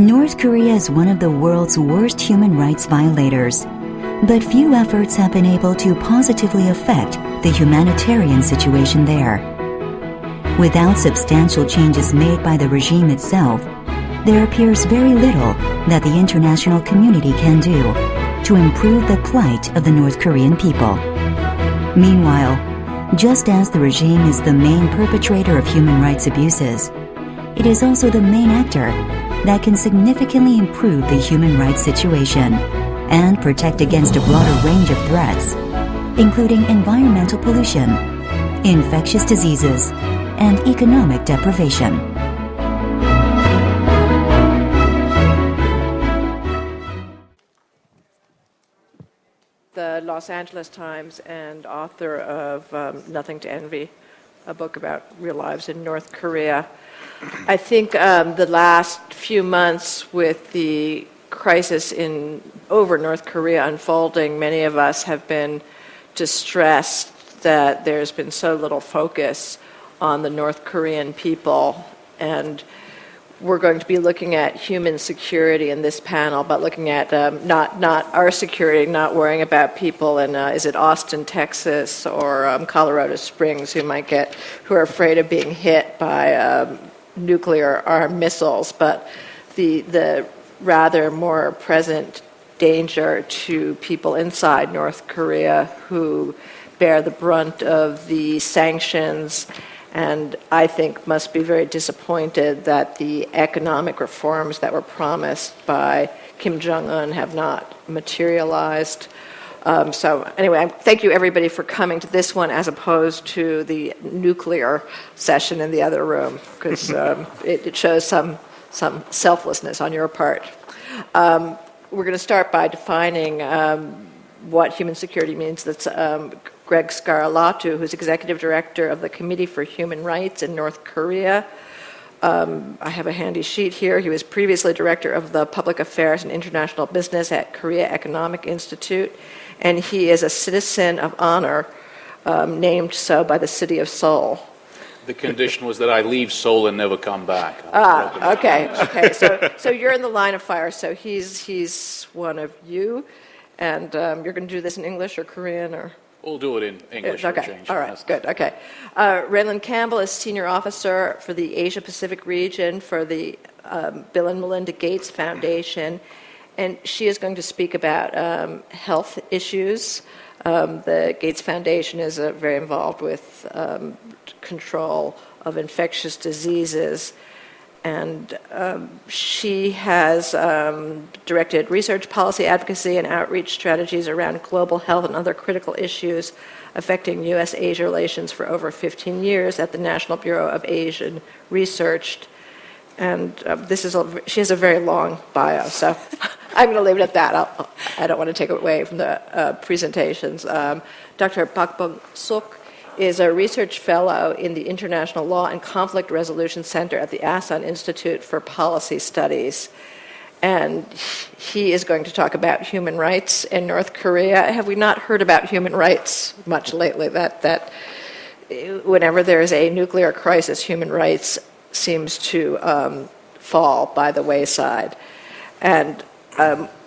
North Korea is one of the world's worst human rights violators, but few efforts have been able to positively affect the humanitarian situation there. Without substantial changes made by the regime itself, there appears very little that the international community can do to improve the plight of the North Korean people. Meanwhile, just as the regime is the main perpetrator of human rights abuses, it is also the main actor that can significantly improve the human rights situation and protect against a broader range of threats, including environmental pollution, infectious diseases, and economic deprivation. The Los Angeles Times and author of Nothing to Envy, a book about real lives in North Korea. I think the last few months with the crisis over North Korea unfolding, many of us have been distressed that there's been so little focus on the North Korean people. And we're going to be looking at human security in this panel, but looking at not our security, not worrying about people in, is it Austin, Texas, or Colorado Springs who are afraid of being hit by nuclear armed missiles, but the rather more present danger to people inside North Korea who bear the brunt of the sanctions, and I think must be very disappointed that the economic reforms that were promised by Kim Jong-un have not materialized. So anyway, thank you everybody for coming to this one as opposed to the nuclear session in the other room, because it shows some selflessness on your part. We're going to start by defining what human security means. That's Greg Scarlatoiu, who's executive director of the Committee for Human Rights in North Korea. I have a handy sheet here. He was previously director of the Public Affairs and International Business at Korea Economic Institute, and he is a citizen of honor named so by the city of Seoul. The condition was that I leave Seoul and never come back. Okay. So you're in the line of fire. So he's one of you, and you're going to do this in English or Korean or? We'll do it in English. Okay. All right. Good. Okay. Raelyn Campbell is senior officer for the Asia Pacific region for the Bill and Melinda Gates Foundation, and she is going to speak about health issues. The Gates Foundation is very involved with control of infectious diseases, and she has directed research, policy advocacy, and outreach strategies around global health and other critical issues affecting U.S.-Asia relations for over 15 years at the National Bureau of Asian Research. And she has a very long bio, so I'm going to leave it at that. I don't want to take away from the presentations. Dr. Buhm-suk is a research fellow in the International Law and Conflict Resolution Center at the Asan Institute for Policy Studies. And he is going to talk about human rights in North Korea. Have we not heard about human rights much lately? That whenever there is a nuclear crisis, human rights seems to fall by the wayside. And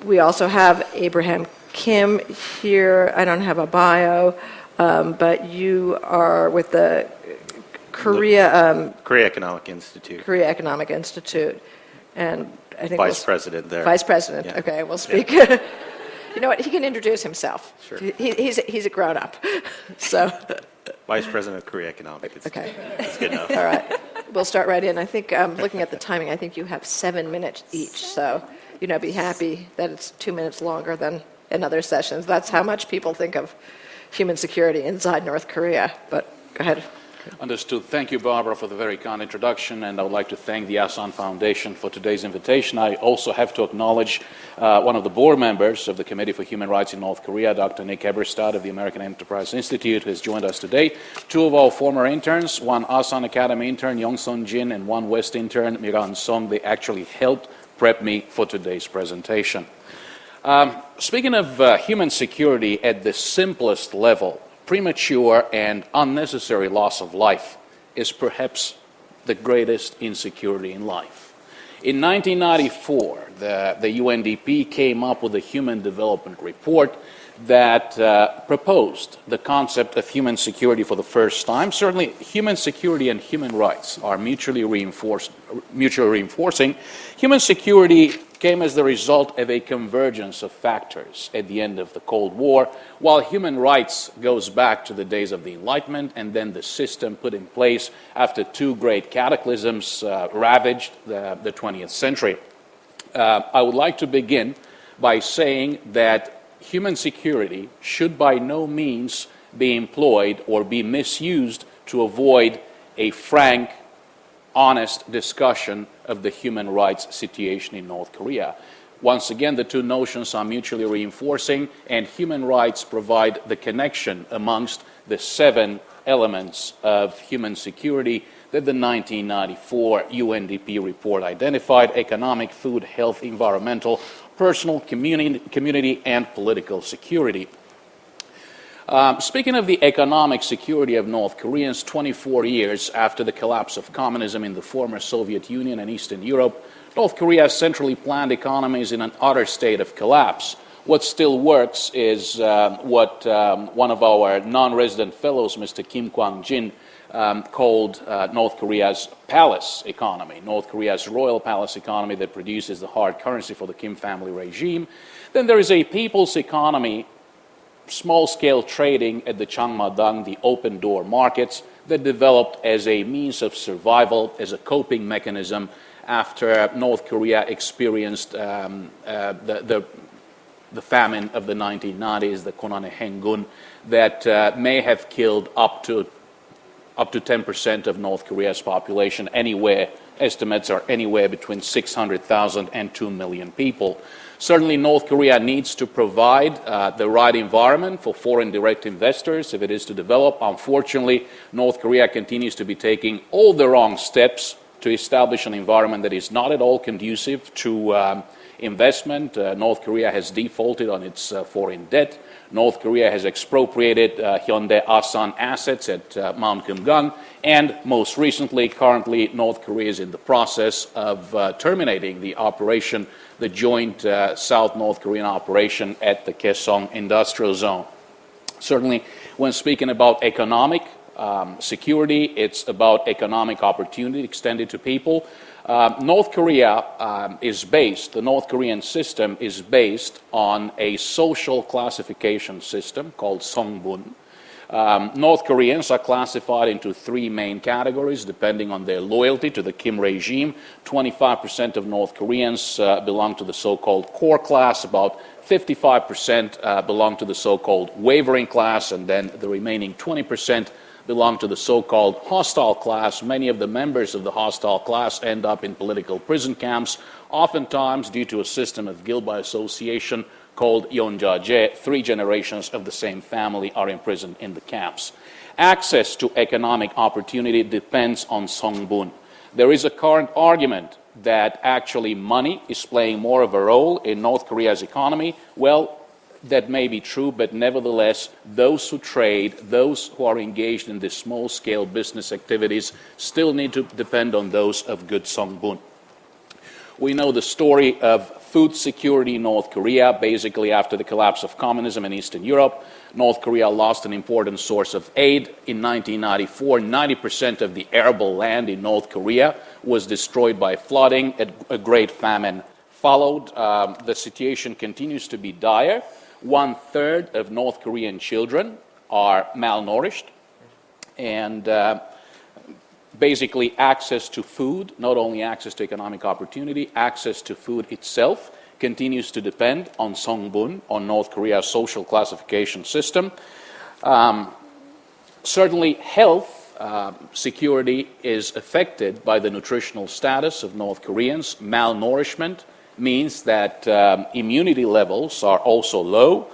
we also have Abraham Kim here. I don't have a bio, but you are with the Korea Economic Institute. Korea Economic Institute, and I think Vice President there. Vice President. Yeah. Okay, we'll speak. Yeah. You know what? He can introduce himself. Sure. He's a grown up. So. Vice President of Korea Economic Institute. Okay. That's good enough. All right. We'll start right in. I think looking at the timing, I think you have 7 minutes each. So, be happy that it's 2 minutes longer than in other sessions. That's how much people think of human security inside North Korea. But go ahead. Understood. Thank you, Barbara, for the very kind introduction, and I would like to thank the Asan Foundation for today's invitation. I also have to acknowledge one of the board members of the Committee for Human Rights in North Korea, Dr. Nick Eberstadt of the American Enterprise Institute, who has joined us today. 2 of our former interns, one Asan Academy intern, Young-Sun Jin, and one West intern, Miran Song, they actually helped prep me for today's presentation. Speaking of human security at the simplest level, premature and unnecessary loss of life is perhaps the greatest insecurity in life. In 1994, the UNDP came up with a Human Development Report that proposed the concept of human security for the first time. Certainly, human security and human rights are mutually reinforcing. Human security came as the result of a convergence of factors at the end of the Cold War, while human rights goes back to the days of the Enlightenment and then the system put in place after two great cataclysms ravaged the 20th century. I would like to begin by saying that human security should by no means be employed or be misused to avoid a frank, honest discussion of the human rights situation in North Korea. Once again, the two notions are mutually reinforcing, and human rights provide the connection amongst the 7 elements of human security that the 1994 UNDP report identified: economic, food, health, environmental, personal, community, and political security. Speaking of the economic security of North Koreans, 24 years after the collapse of communism in the former Soviet Union and Eastern Europe, North Korea's centrally planned economy is in an utter state of collapse. What still works is what one of our non-resident fellows, Mr. Kim Kwang-jin, called North Korea's palace economy, North Korea's royal palace economy that produces the hard currency for the Kim family regime. Then there is a people's economy, small-scale trading at the Changmadang, the open-door markets, that developed as a means of survival, as a coping mechanism after North Korea experienced the famine of the 1990s, the Konane Hengun, that may have killed up to 10% of North Korea's population. Estimates are anywhere between 600,000 and 2 million people. Certainly, North Korea needs to provide the right environment for foreign direct investors if it is to develop. Unfortunately, North Korea continues to be taking all the wrong steps to establish an environment that is not at all conducive to investment. North Korea has defaulted on its foreign debt. North Korea has expropriated Hyundai Asan assets at Mount Kumgang. And most recently, currently, North Korea is in the process of terminating the operation, the joint South North Korean operation at the Kaesong Industrial Zone. Certainly, when speaking about economic security, it's about economic opportunity extended to people. North Korea the North Korean system is based on a social classification system called Songbun. North Koreans are classified into 3 main categories depending on their loyalty to the Kim regime. 25% of North Koreans belong to the so-called core class, about 55% belong to the so-called wavering class, and then the remaining 20% belong to the so-called hostile class. Many of the members of the hostile class end up in political prison camps, oftentimes due to a system of guilt by association called Yonjaje. 3 generations of the same family are imprisoned in the camps. Access to economic opportunity depends on Songbun. There is a current argument that actually money is playing more of a role in North Korea's economy. Well, that may be true, but nevertheless, those who trade, those who are engaged in these small-scale business activities still need to depend on those of good Songbun. We know the story of food security in North Korea. Basically, after the collapse of communism in Eastern Europe, North Korea lost an important source of aid. In 1994, 90% of the arable land in North Korea was destroyed by flooding. A great famine followed. The situation continues to be dire. 1/3 of North Korean children are malnourished, and basically access to food, not only access to economic opportunity, access to food itself continues to depend on Songbun, on North Korea's social classification system. Certainly health security is affected by the nutritional status of North Koreans. Malnourishment means that immunity levels are also low.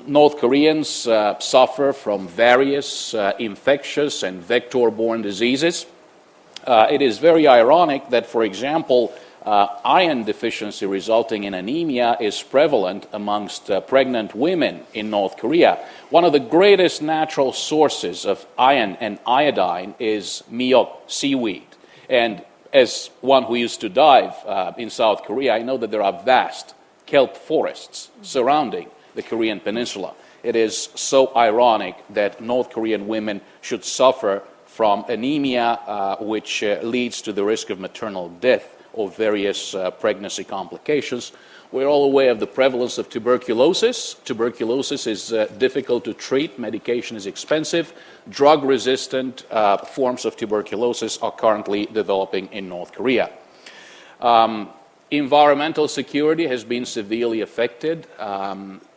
North Koreans suffer from various infectious and vector-borne diseases. It is very ironic that, for example, iron deficiency resulting in anemia is prevalent amongst pregnant women in North Korea. One of the greatest natural sources of iron and iodine is miok, seaweed. And as one who used to dive in South Korea, I know that there are vast kelp forests surrounding the Korean peninsula. It is so ironic that North Korean women should suffer from anemia, which leads to the risk of maternal death or various pregnancy complications. We're all aware of the prevalence of tuberculosis. Tuberculosis is difficult to treat. Medication is expensive. Drug-resistant forms of tuberculosis are currently developing in North Korea. Environmental security has been severely affected.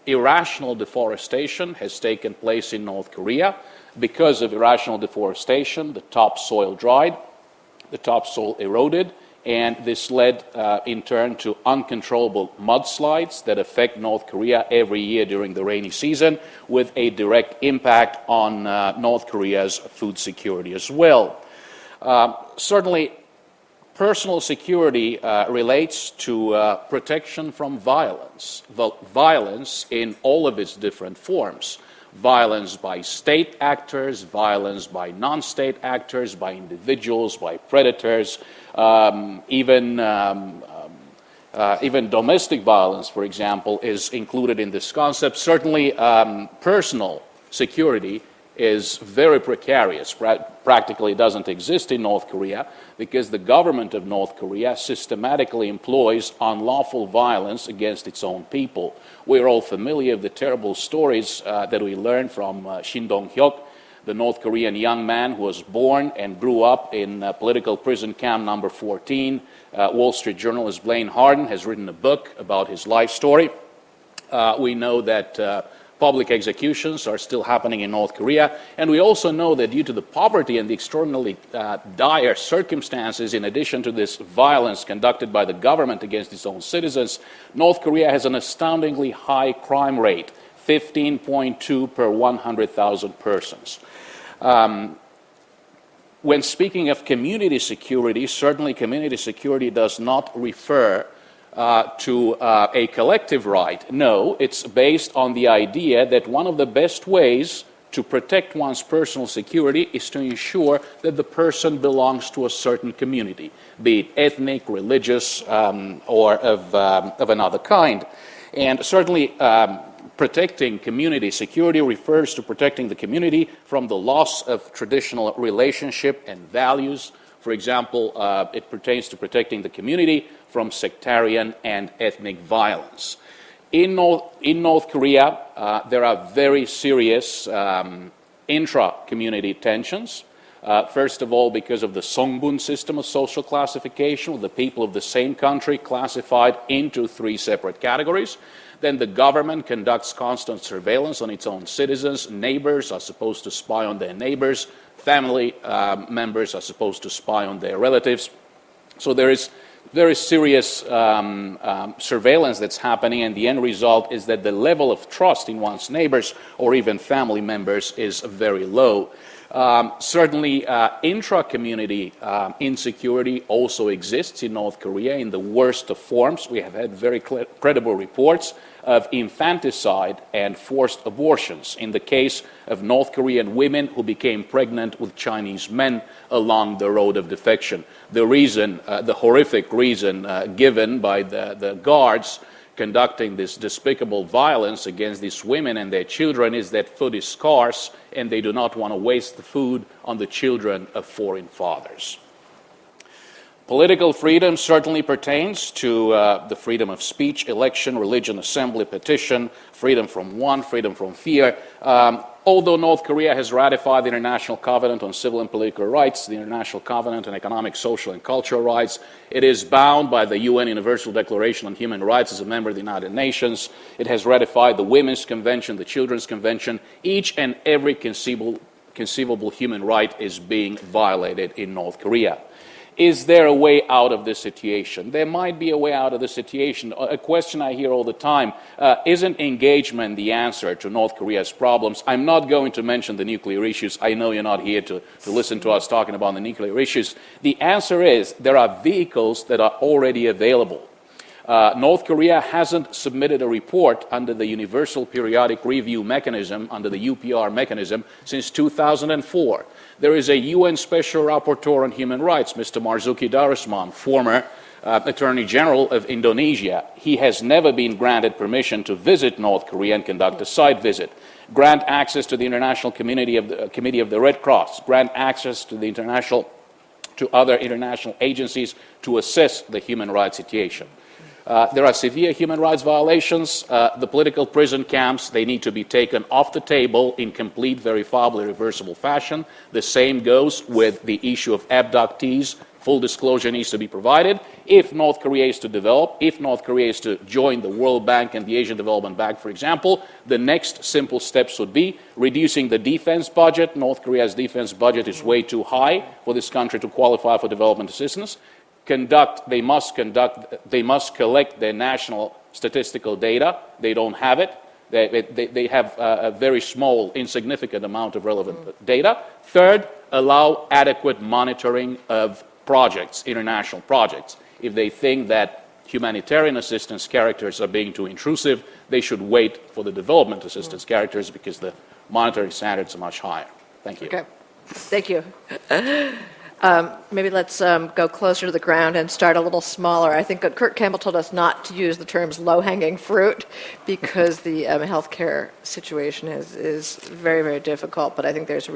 Irrational deforestation has taken place in North Korea. Because of irrational deforestation, the topsoil dried, the topsoil eroded, and this led in turn to uncontrollable mudslides that affect North Korea every year during the rainy season, with a direct impact on North Korea's food security as well. Certainly, personal security relates to protection from violence, violence in all of its different forms. Violence by state actors, violence by non-state actors, by individuals, by predators, even domestic violence, for example, is included in this concept. Certainly, personal security is very precarious, practically doesn't exist in North Korea, because the government of North Korea systematically employs unlawful violence against its own people. We're all familiar with the terrible stories that we learned from Shin Dong-hyuk, the North Korean young man who was born and grew up in political prison camp number 14. Wall Street journalist Blaine Harlan has written a book about his life story. We know that public executions are still happening in North Korea, and we also know that due to the poverty and the extraordinarily dire circumstances, in addition to this violence conducted by the government against its own citizens, North Korea has an astoundingly high crime rate, 15.2 per 100,000 persons. When speaking of community security, certainly community security does not refer to a collective right. No, it's based on the idea that one of the best ways to protect one's personal security is to ensure that the person belongs to a certain community, be it ethnic, religious, or of another kind. And certainly protecting community security refers to protecting the community from the loss of traditional relationship and values. For example, it pertains to protecting the community from sectarian and ethnic violence. In North Korea, there are very serious intra-community tensions. First of all, because of the Songbun system of social classification, with the people of the same country classified into 3 separate categories. Then the government conducts constant surveillance on its own citizens. Neighbors are supposed to spy on their neighbors. Family members are supposed to spy on their relatives. So there is very serious surveillance that's happening, and the end result is that the level of trust in one's neighbors or even family members is very low. Certainly, intra-community insecurity also exists in North Korea in the worst of forms. We have had very credible reports of infanticide and forced abortions in the case of North Korean women who became pregnant with Chinese men along the road of defection. The reason, the horrific reason given by the guards conducting this despicable violence against these women and their children is that food is scarce and they do not want to waste the food on the children of foreign fathers. Political freedom certainly pertains to the freedom of speech, election, religion, assembly, petition, freedom from want, freedom from fear. Although North Korea has ratified the International Covenant on Civil and Political Rights, the International Covenant on Economic, Social, and Cultural Rights, it is bound by the UN Universal Declaration on Human Rights as a member of the United Nations. It has ratified the Women's Convention, the Children's Convention. Each and every conceivable human right is being violated in North Korea. Is there a way out of this situation? There might be a way out of the situation. A question I hear all the time, isn't engagement the answer to North Korea's problems? I'm not going to mention the nuclear issues. I know you're not here to listen to us talking about the nuclear issues. The answer is there are vehicles that are already available. North Korea hasn't submitted a report under the Universal Periodic Review Mechanism, under the UPR mechanism, since 2004. There is a UN Special Rapporteur on Human Rights, Mr. Marzuki Darusman, former Attorney General of Indonesia. He has never been granted permission to visit North Korea and conduct a site visit. Grant access to the International Committee of the Red Cross. Grant access to other international agencies to assess the human rights situation. There are severe human rights violations. The political prison camps, they need to be taken off the table in complete, verifiable, irreversible fashion. The same goes with the issue of abductees. Full disclosure needs to be provided. If North Korea is to develop, if North Korea is to join the World Bank and the Asian Development Bank, for example, the next simple steps would be reducing the defense budget. North Korea's defense budget is way too high for this country to qualify for development assistance. They must collect their national statistical data. They don't have it. They have a very small, insignificant amount of relevant data. Third, allow adequate monitoring of projects, international projects. If they think that humanitarian assistance characters are being too intrusive, they should wait for the development assistance characters because the monitoring standards are much higher. Thank you. Okay. Thank you. Maybe let's go closer to the ground and start a little smaller. I think Kurt Campbell told us not to use the terms low-hanging fruit because the healthcare situation is very, very difficult, but I think there's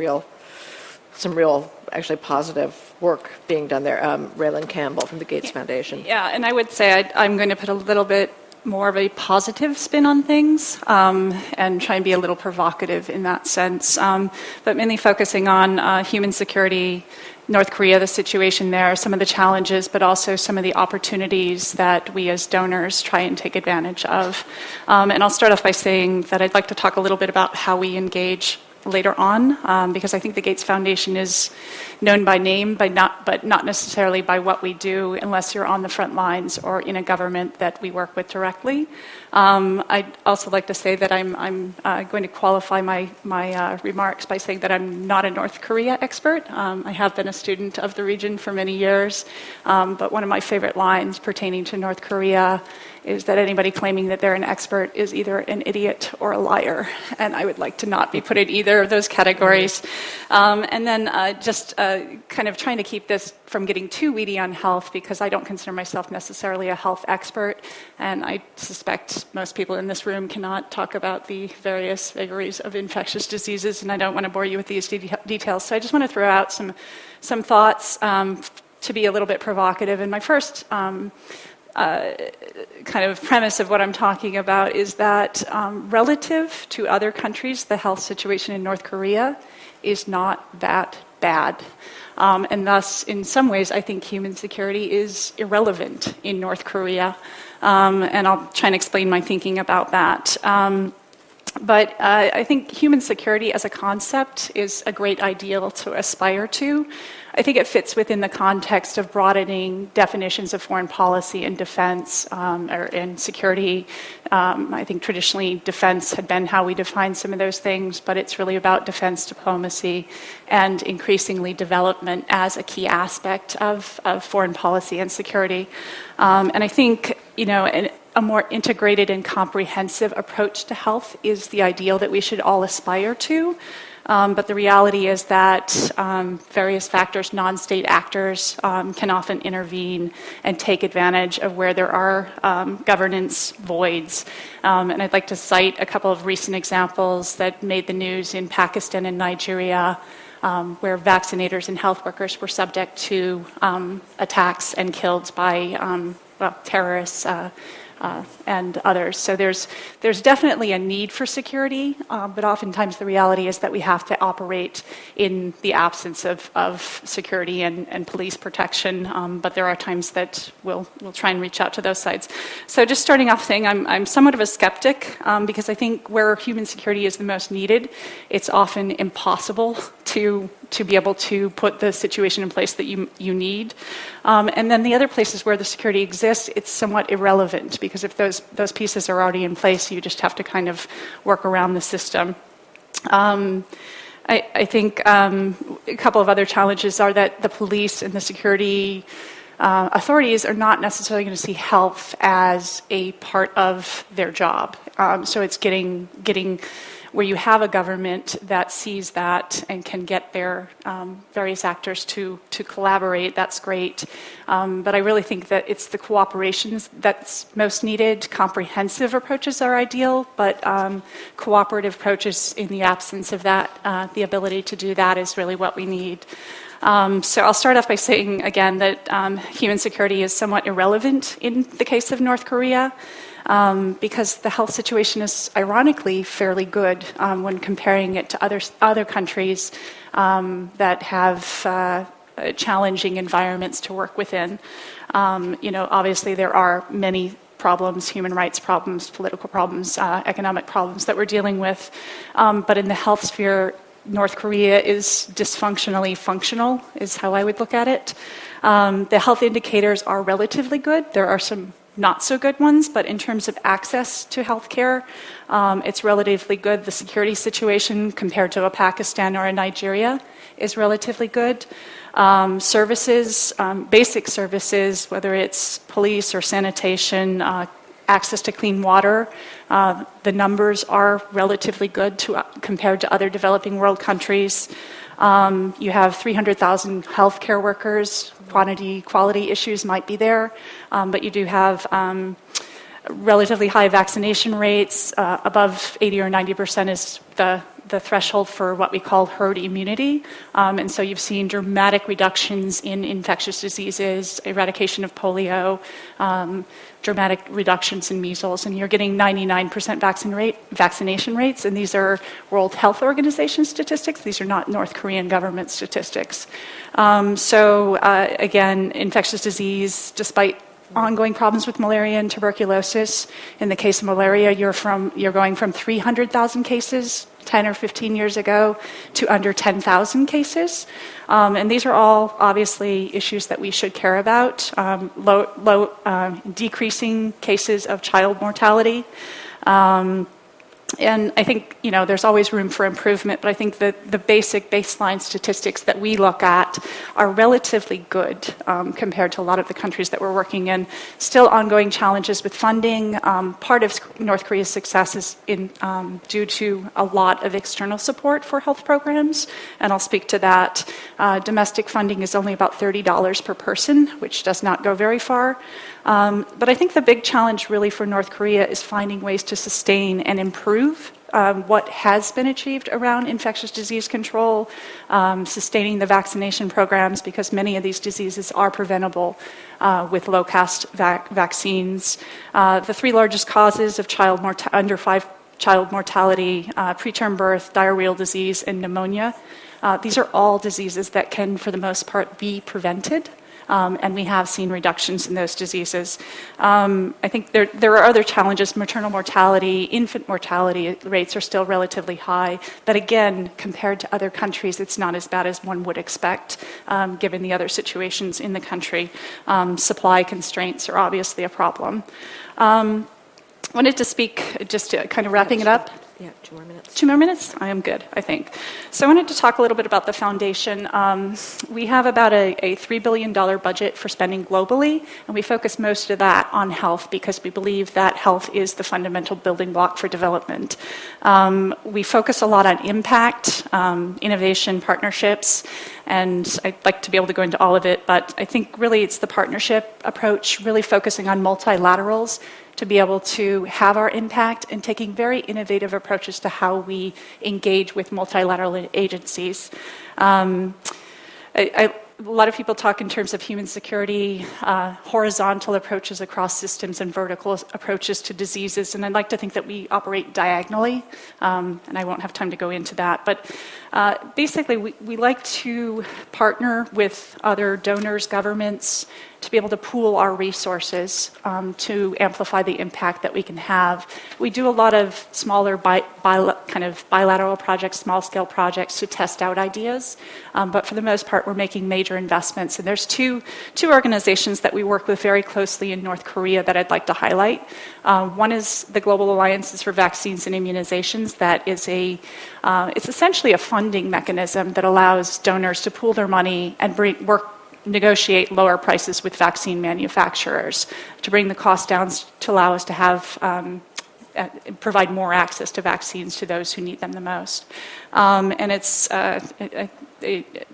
some real, actually positive work being done there. Raelyn Campbell from the Gates Foundation. Yeah, and I would say I'm going to put a little bit more of a positive spin on things and try and be a little provocative in that sense, but mainly focusing on human security, North Korea, the situation there, some of the challenges, but also some of the opportunities that we as donors try and take advantage of. And I'll start off by saying that I'd like to talk a little bit about how we engage later on, because I think the Gates Foundation is known by name, but not necessarily by what we do, unless you're on the front lines or in a government that we work with directly. I'd also like to say that I'm going to qualify my remarks by saying that I'm not a North Korea expert. I have been a student of the region for many years, but one of my favorite lines pertaining to North Korea is that anybody claiming that they're an expert is either an idiot or a liar, and I would like to not be put in either of those categories. And then just kind of trying to keep this from getting too weedy on health, because I don't consider myself necessarily a health expert, and I suspect most people in this room cannot talk about the various vagaries of infectious diseases, and I don't want to bore you with these details. So I just want to throw out some thoughts to be a little bit provocative. And my first kind of premise of what I'm talking about is that relative to other countries, the health situation in North Korea is not that bad. And thus, in some ways, I think human security is irrelevant in North Korea. And I'll try and explain my thinking about that. But I think human security as a concept is a great ideal to aspire to. I think it fits within the context of broadening definitions of foreign policy and defense or in security. I think traditionally defense had been how we define some of those things, but it's really about defense diplomacy and increasingly development as a key aspect of foreign policy and security. And I think, a more integrated and comprehensive approach to health is the ideal that we should all aspire to. But the reality is that various factors, non-state actors, can often intervene and take advantage of where there are governance voids. And I'd like to cite a couple of recent examples that made the news in Pakistan and Nigeria, where vaccinators and health workers were subject to attacks and killed by terrorists and others. So there's definitely a need for security, but oftentimes the reality is that we have to operate in the absence of security and police protection, but there are times that we'll try and reach out to those sides. So just starting off saying I'm somewhat of a skeptic, because I think where human security is the most needed, it's often impossible to be able to put the situation in place that you need. And then the other places where the security exists, it's somewhat irrelevant, because if those pieces are already in place, you just have to kind of work around the system. I think a couple of other challenges are that the police and the security authorities are not necessarily going to see health as a part of their job. So it's getting where you have a government that sees that and can get their various actors to collaborate. That's great. But I really think that it's the cooperations that's most needed. Comprehensive approaches are ideal, but cooperative approaches, in the absence of that, the ability to do that is really what we need. So I'll start off by saying, again, that human security is somewhat irrelevant in the case of North Korea, because the health situation is ironically fairly good when comparing it to other countries that have challenging environments to work within. Obviously there are many problems, human rights problems, political problems, economic problems that we're dealing with, but in the health sphere, North Korea is dysfunctionally functional, is how I would look at it. The health indicators are relatively good. There are some not so good ones, but in terms of access to healthcare, it's relatively good. The security situation compared to a Pakistan or a Nigeria is relatively good. Services, basic services, whether it's police or sanitation, access to clean water, the numbers are relatively good compared to other developing world countries. You have 300,000 healthcare workers. Quality issues might be there, but you do have relatively high vaccination rates. Above 80 or 90% is the threshold for what we call herd immunity. And so you've seen dramatic reductions in infectious diseases, eradication of polio, dramatic reductions in measles, and you're getting 99% vaccination rates, and these are World Health Organization statistics. These are not North Korean government statistics. Again, infectious disease, despite ongoing problems with malaria and tuberculosis. In the case of malaria, you're going from 300,000 cases 10 or 15 years ago to under 10,000 cases. And these are all obviously issues that we should care about. Decreasing cases of child mortality. And I think, there's always room for improvement, but I think that the basic baseline statistics that we look at are relatively good compared to a lot of the countries that we're working in. Still ongoing challenges with funding. Part of North Korea's success is due to a lot of external support for health programs, and I'll speak to that. Domestic funding is only about $30 per person, which does not go very far. But I think the big challenge really for North Korea is finding ways to sustain and improve what has been achieved around infectious disease control, sustaining the vaccination programs, because many of these diseases are preventable with low-cost vaccines. The three largest causes of under 5 child mortality, preterm birth, diarrheal disease, and pneumonia. These are all diseases that can, for the most part, be prevented. And we have seen reductions in those diseases. I think there are other challenges. Maternal mortality, infant mortality rates are still relatively high. But again, compared to other countries, it's not as bad as one would expect, given the other situations in the country. Supply constraints are obviously a problem. Wanted to speak, just to kind of wrapping it up. Yeah, 2 more minutes. 2 more minutes? I am good, I think. So I wanted to talk a little bit about the foundation. We have about a $3 billion budget for spending globally, and we focus most of that on health because we believe that health is the fundamental building block for development. We focus a lot on impact, innovation, partnerships, and I'd like to be able to go into all of it, but I think really it's the partnership approach, really focusing on multilaterals, to be able to have our impact and taking very innovative approaches to how we engage with multilateral agencies. A lot of people talk in terms of human security, horizontal approaches across systems and vertical approaches to diseases, and I'd like to think that we operate diagonally, and I won't have time to go into that, but basically we like to partner with other donors, governments, to be able to pool our resources to amplify the impact that we can have. We do a lot of smaller kind of bilateral projects, small-scale projects to test out ideas, but for the most part, we're making major investments. And there's two organizations that we work with very closely in North Korea that I'd like to highlight. One is the Global Alliances for Vaccines and Immunizations. That is it's essentially a funding mechanism that allows donors to pool their money and work negotiate lower prices with vaccine manufacturers to bring the cost down to allow us to have provide more access to vaccines to those who need them the most. And it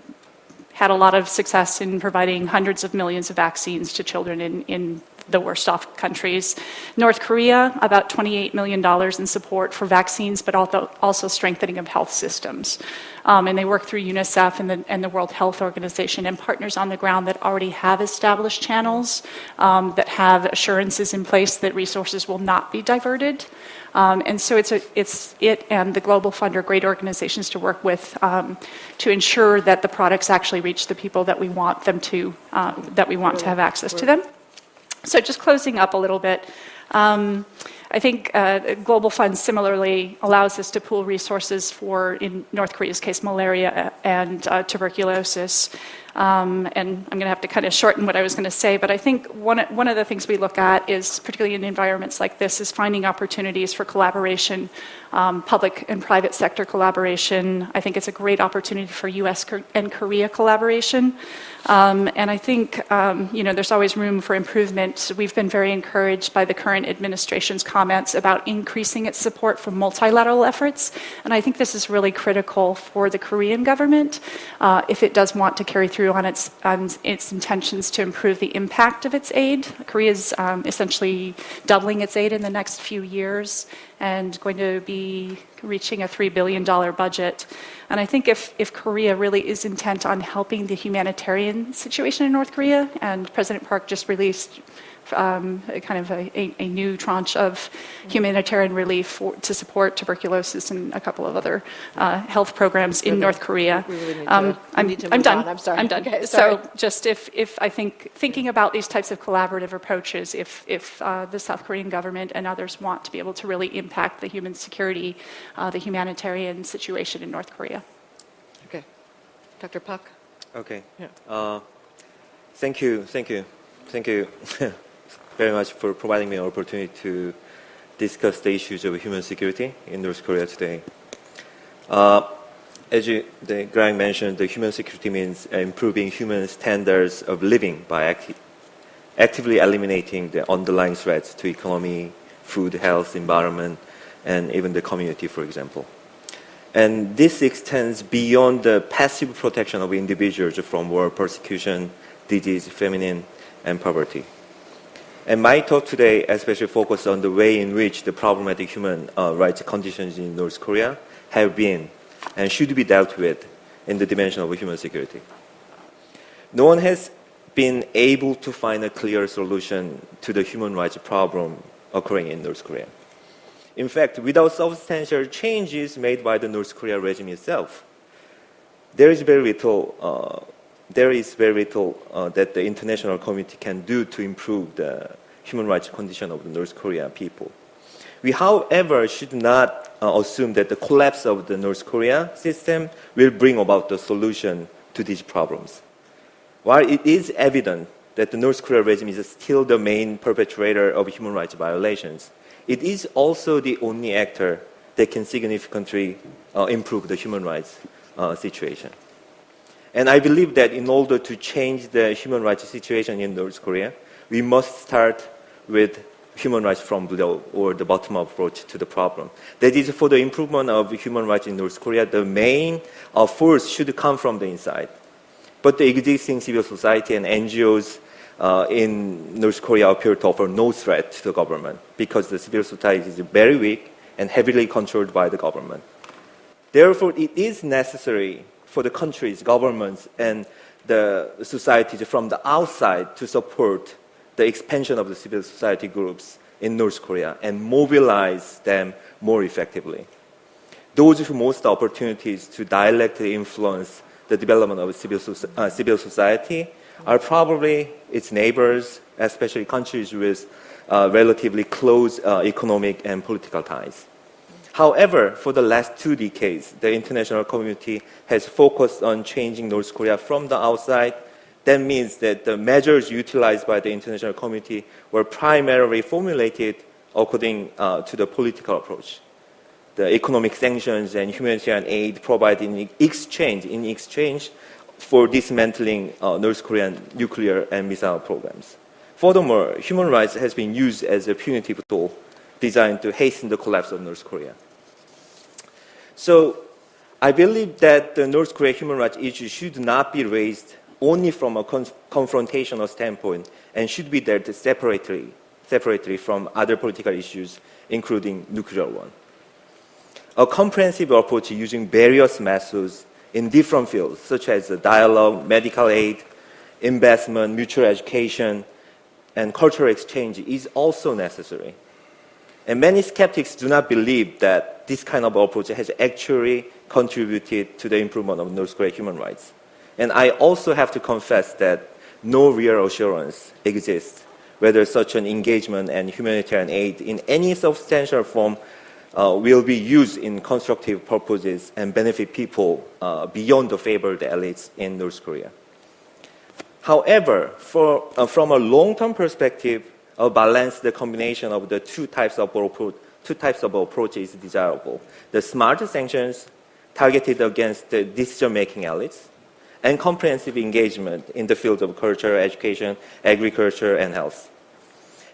had a lot of success in providing hundreds of millions of vaccines to children in the worst off countries. North Korea, about $28 million in support for vaccines, but also strengthening of health systems. And they work through UNICEF and the World Health Organization and partners on the ground that already have established channels, that have assurances in place that resources will not be diverted. And so it and the Global Fund are great organizations to work with to ensure that the products actually reach the people that we want them to, that we want to have access to them. So just closing up a little bit, I think Global Fund similarly allows us to pool resources for, in North Korea's case, malaria and tuberculosis. And I'm going to have to kind of shorten what I was going to say, but I think one of the things we look at is, particularly in environments like this, is finding opportunities for collaboration, public and private sector collaboration. I think it's a great opportunity for U.S. and Korea collaboration. And I think, there's always room for improvement. We've been very encouraged by the current administration's comments about increasing its support for multilateral efforts. And I think this is really critical for the Korean government if it does want to carry through on its intentions to improve the impact of its aid. Korea is essentially doubling its aid in the next few years and going to be reaching a $3 billion budget. And I think if Korea really is intent on helping the humanitarian situation in North Korea, and President Park just released a new tranche of humanitarian relief to support tuberculosis and a couple of other health programs in North Korea. I'm done. I'm sorry. I'm done. Okay, so just if I think thinking about these types of collaborative approaches, if the South Korean government and others want to be able to really impact the human security, the humanitarian situation in North Korea. Okay. Dr. Park? Okay. Yeah. Thank you very much for providing me an opportunity to discuss the issues of human security in North Korea today. As Greg mentioned, the human security means improving human standards of living by actively eliminating the underlying threats to economy, food, health, environment, and even the community, for example. And this extends beyond the passive protection of individuals from war, persecution, disease, famine, and poverty. And my talk today especially focused on the way in which the problematic human rights conditions in North Korea have been and should be dealt with in the dimension of human security. No one has been able to find a clear solution to the human rights problem occurring in North Korea. In fact, without substantial changes made by the North Korea regime itself, there is very little that the international community can do to improve the human rights condition of the North Korean people. We, however, should not assume that the collapse of the North Korea system will bring about the solution to these problems. While it is evident that the North Korea regime is still the main perpetrator of human rights violations, it is also the only actor that can significantly improve the human rights situation. And I believe that in order to change the human rights situation in North Korea, we must start with human rights from below, or the bottom-up approach to the problem. That is, for the improvement of human rights in North Korea, the main force should come from the inside. But the existing civil society and NGOs in North Korea appear to offer no threat to the government because the civil society is very weak and heavily controlled by the government. Therefore, it is necessary for the countries, governments, and the societies from the outside to support the expansion of the civil society groups in North Korea and mobilize them more effectively. Those who most opportunities to directly influence the development of civil society are probably its neighbors, especially countries with relatively close economic and political ties. However, for the last 2 decades, the international community has focused on changing North Korea from the outside. That means that the measures utilized by the international community were primarily formulated according to the political approach. The economic sanctions and humanitarian aid provided in exchange for dismantling North Korean nuclear and missile programs. Furthermore, human rights has been used as a punitive tool designed to hasten the collapse of North Korea. So I believe that the North Korea human rights issue should not be raised only from a confrontational standpoint and should be dealt separately from other political issues, including nuclear one. A comprehensive approach using various methods in different fields, such as dialogue, medical aid, investment, mutual education, and cultural exchange is also necessary. And many skeptics do not believe that this kind of approach has actually contributed to the improvement of North Korean human rights. And I also have to confess that no real assurance exists whether such an engagement and humanitarian aid in any substantial form will be used in constructive purposes and benefit people beyond the favored elites in North Korea. However, from a long-term perspective, a balanced combination of the two types of approach is desirable. The smart sanctions targeted against the decision-making elites, and comprehensive engagement in the fields of culture, education, agriculture, and health.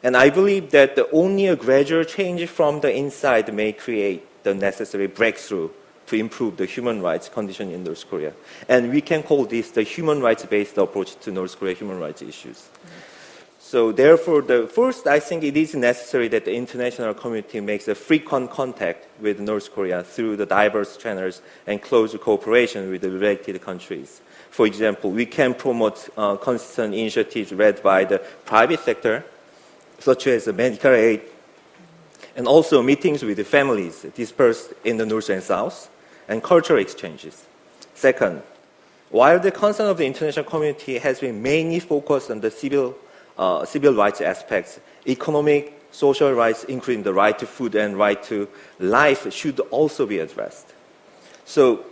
And I believe that only a gradual change from the inside may create the necessary breakthrough to improve the human rights condition in North Korea. And we can call this the human rights-based approach to North Korea human rights issues. So therefore, first, I think it is necessary that the international community makes a frequent contact with North Korea through the diverse channels and close cooperation with the related countries. For example, we can promote consistent initiatives led by the private sector, such as medical aid, and also meetings with the families dispersed in the North and South, and cultural exchanges. Second, while the concern of the international community has been mainly focused on the civil rights aspects, economic, social rights, including the right to food and right to life, should also be addressed. So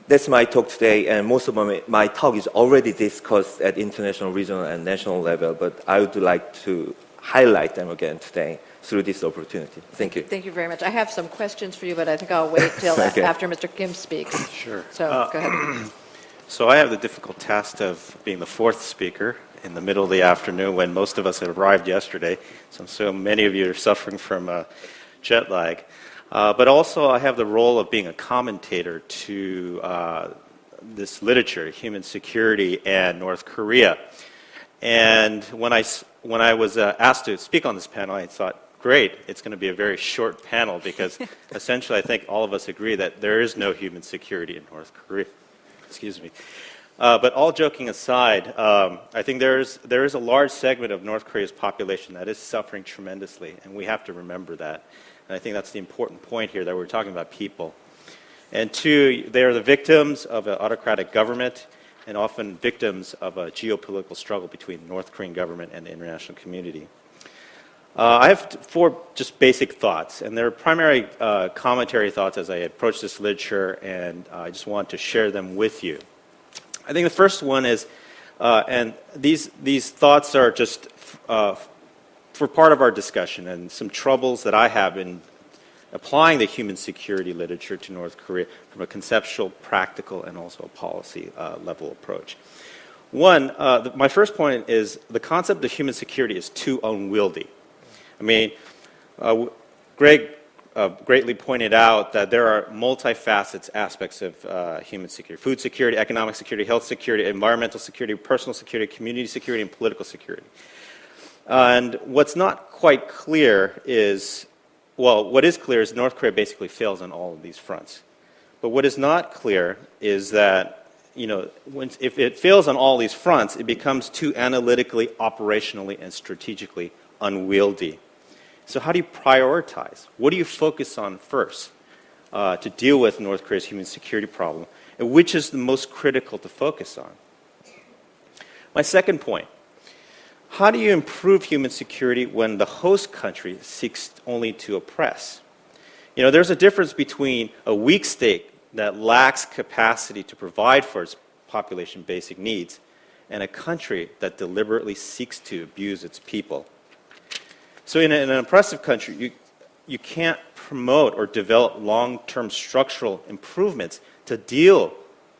that's my talk today, and most of my talk is already discussed at international, regional, and national level, but I would like to highlight them again today through this opportunity. Thank you. Thank you very much. I have some questions for you, but I think I'll wait till Okay. after Mr. Kim speaks. Sure. So go ahead. So I have the difficult task of being the fourth speaker in the middle of the afternoon when most of us had arrived yesterday. So many of you are suffering from jet lag. But also I have the role of being a commentator to this literature, human security and North Korea. And when I was asked to speak on this panel, I thought, great, it's going to be a very short panel because essentially I think all of us agree that there is no human security in North Korea. Excuse me. But all joking aside, I think there is a large segment of North Korea's population that is suffering tremendously, and we have to remember that. And I think that's the important point here, that we're talking about people. And two, they are the victims of an autocratic government and often victims of a geopolitical struggle between the North Korean government and the international community. I have four just basic thoughts, and they're primary commentary thoughts as I approach this literature, and I just want to share them with you. I think the first one is, and these thoughts are just for part of our discussion and some troubles that I have in applying the human security literature to North Korea from a conceptual, practical, and also a policy level approach. One, my first point is the concept of human security is too unwieldy. I mean, Greg greatly pointed out that there are multifaceted aspects of human security: food security, economic security, health security, environmental security, personal security, community security, and political security. And what's not quite clear is, well, what is clear is North Korea basically fails on all of these fronts. But what is not clear is that, you know, if it fails on all these fronts, it becomes too analytically, operationally, and strategically unwieldy. So how do you prioritize? What do you focus on first to deal with North Korea's human security problem? And which is the most critical to focus on? My second point, how do you improve human security when the host country seeks only to oppress? You know, there's a difference between a weak state that lacks capacity to provide for its population basic needs and a country that deliberately seeks to abuse its people. So in an oppressive country, you can't promote or develop long-term structural improvements to deal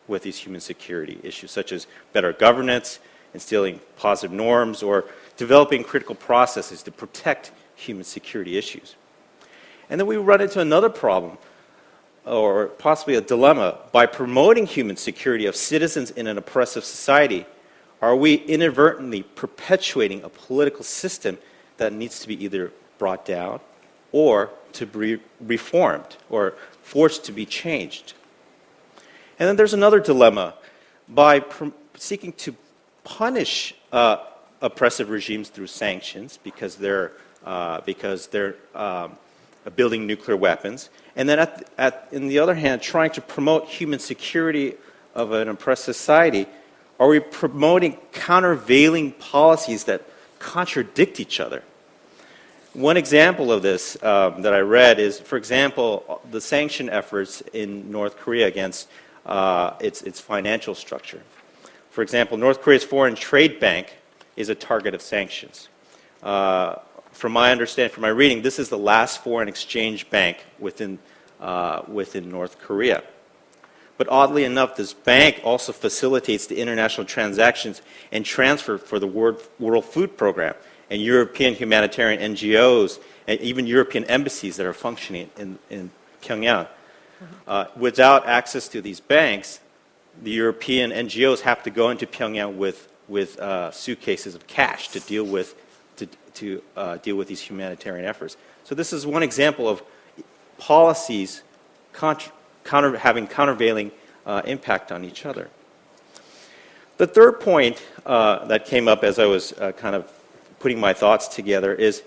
with these human security issues, such as better governance, instilling positive norms, or developing critical processes to protect human security issues. And then we run into another problem, or possibly a dilemma. By promoting human security of citizens in an oppressive society, are we inadvertently perpetuating a political system that needs to be either brought down or to be reformed or forced to be changed? And then there's another dilemma. By seeking to punish oppressive regimes through sanctions because they're building nuclear weapons, and then on the other hand, trying to promote human security of an oppressed society, are we promoting countervailing policies that contradict each other? One example of this that I read is, for example, the sanction efforts in North Korea against its financial structure. For example, North Korea's foreign trade bank is a target of sanctions. From my understanding, from my reading, this is the last foreign exchange bank within North Korea. But oddly enough, this bank also facilitates the international transactions and transfer for the World Food Program and European humanitarian NGOs and even European embassies that are functioning in Pyongyang. Without access to these banks, the European NGOs have to go into Pyongyang with suitcases of cash to deal with these humanitarian efforts. So this is one example of policies having countervailing impact on each other. The third point that came up as I was kind of putting my thoughts together is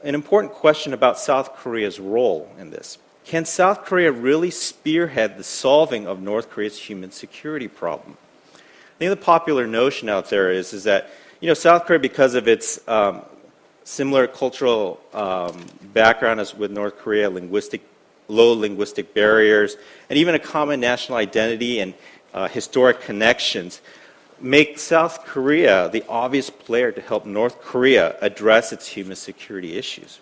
an important question about South Korea's role in this. Can South Korea really spearhead the solving of North Korea's human security problem? I think the popular notion out there is that South Korea, because of its similar cultural background as with North Korea, low linguistic barriers, and even a common national identity and historic connections, make South Korea the obvious player to help North Korea address its human security issues.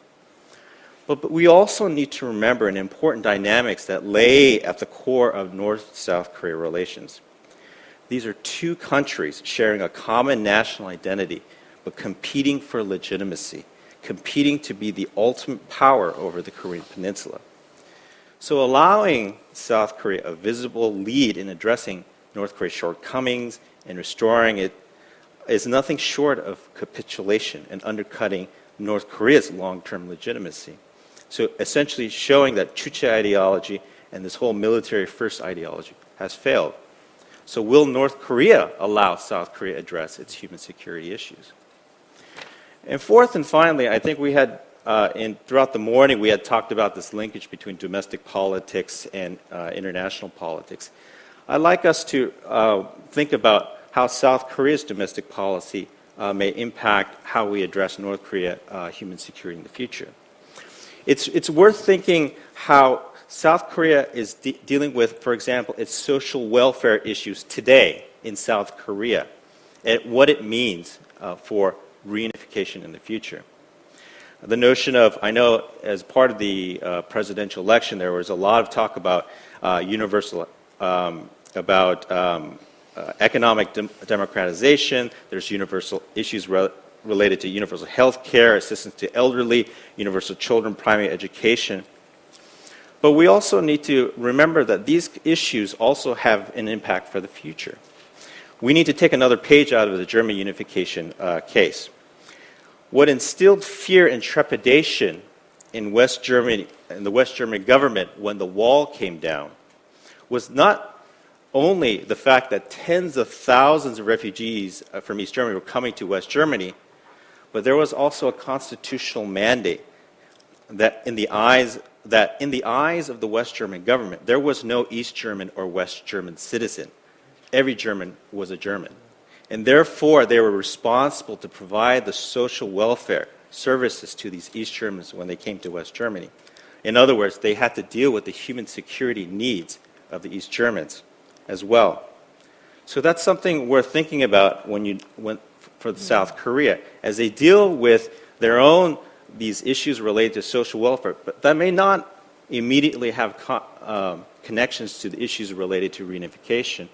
But we also need to remember an important dynamics that lay at the core of North-South Korea relations. These are two countries sharing a common national identity, but competing for legitimacy, competing to be the ultimate power over the Korean Peninsula. So allowing South Korea a visible lead in addressing North Korea's shortcomings and restoring it is nothing short of capitulation and undercutting North Korea's long-term legitimacy. So essentially showing that Chuche ideology and this whole military-first ideology has failed. So will North Korea allow South Korea to address its human security issues? And fourth and finally, I think we had, throughout the morning, we had talked about this linkage between domestic politics and international politics. I'd like us to think about how South Korea's domestic policy may impact how we address North Korea human security in the future. It's worth thinking how South Korea is dealing with, for example, its social welfare issues today in South Korea, and what it means for reunification in the future. The notion of, I know as part of the presidential election, there was a lot of talk about economic democratization. There's universal issues related to universal health care, assistance to elderly, universal children, primary education. But we also need to remember that these issues also have an impact for the future. We need to take another page out of the German unification case. What instilled fear and trepidation in West Germany, in the West German government when the wall came down, was not only the fact that tens of thousands of refugees from East Germany were coming to West Germany, but there was also a constitutional mandate that in the eyes of the West German government, there was no East German or West German citizen. Every German was a German. And therefore, they were responsible to provide the social welfare services to these East Germans when they came to West Germany. In other words, they had to deal with the human security needs of the East Germans as well. So that's something worth thinking about for South Korea, as they deal with their own these issues related to social welfare, but that may not immediately have connections to the issues related to reunification.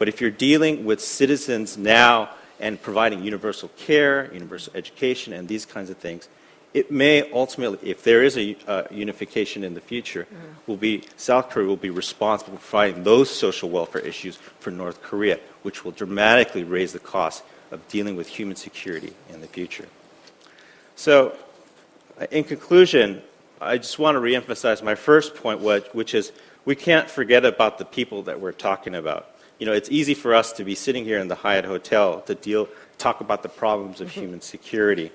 But if you're dealing with citizens now and providing universal care, universal education, and these kinds of things, it may ultimately, if there is a unification in the future, South Korea will be responsible for providing those social welfare issues for North Korea, which will dramatically raise the cost of dealing with human security in the future. So, in conclusion, I just want to reemphasize my first point, which is we can't forget about the people that we're talking about. You know, it's easy for us to be sitting here in the Hyatt Hotel to talk about the problems of human security.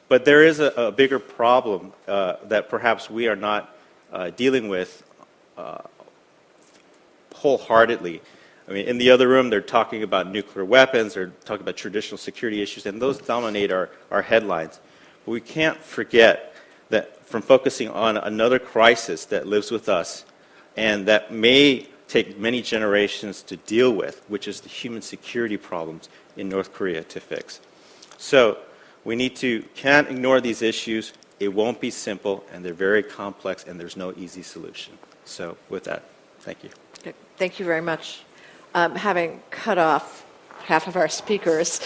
But there is a bigger problem that perhaps we are not dealing with wholeheartedly. I mean, in the other room, they're talking about nuclear weapons, they're talking about traditional security issues, and those dominate our headlines. But we can't forget that from focusing on another crisis that lives with us and that may take many generations to deal with, which is the human security problems in North Korea to fix. So, we can't ignore these issues. It won't be simple, and they're very complex, and there's no easy solution. So with that, thank you. Thank you very much. Having cut off half of our speakers,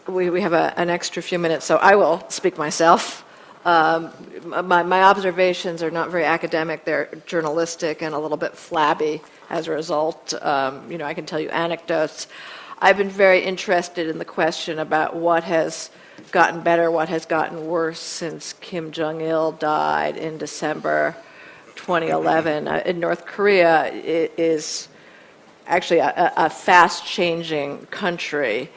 we have an extra few minutes, so I will speak myself. My observations are not very academic. They're journalistic and a little bit flabby as a result. I can tell you anecdotes. I've been very interested in the question about what has gotten better, what has gotten worse since Kim Jong-il died in December 2011. In North Korea, it is actually a fast-changing country,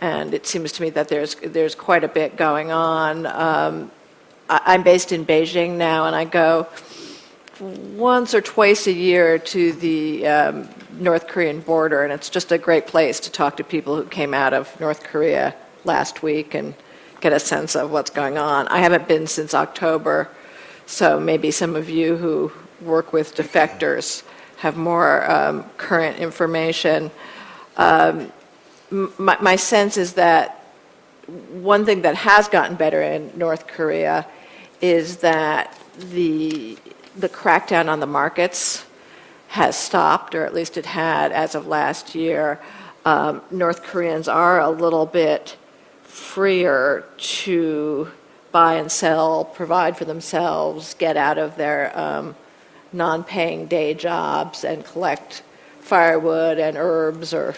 and it seems to me that there's quite a bit going on. I'm based in Beijing now, and I go once or twice a year to the North Korean border, and it's just a great place to talk to people who came out of North Korea last week and get a sense of what's going on. I haven't been since October, so maybe some of you who work with defectors have more current information. My sense is that one thing that has gotten better in North Korea is that the crackdown on the markets has stopped, or at least it had as of last year. North Koreans are a little bit freer to buy and sell, provide for themselves, get out of their non-paying day jobs and collect firewood and herbs or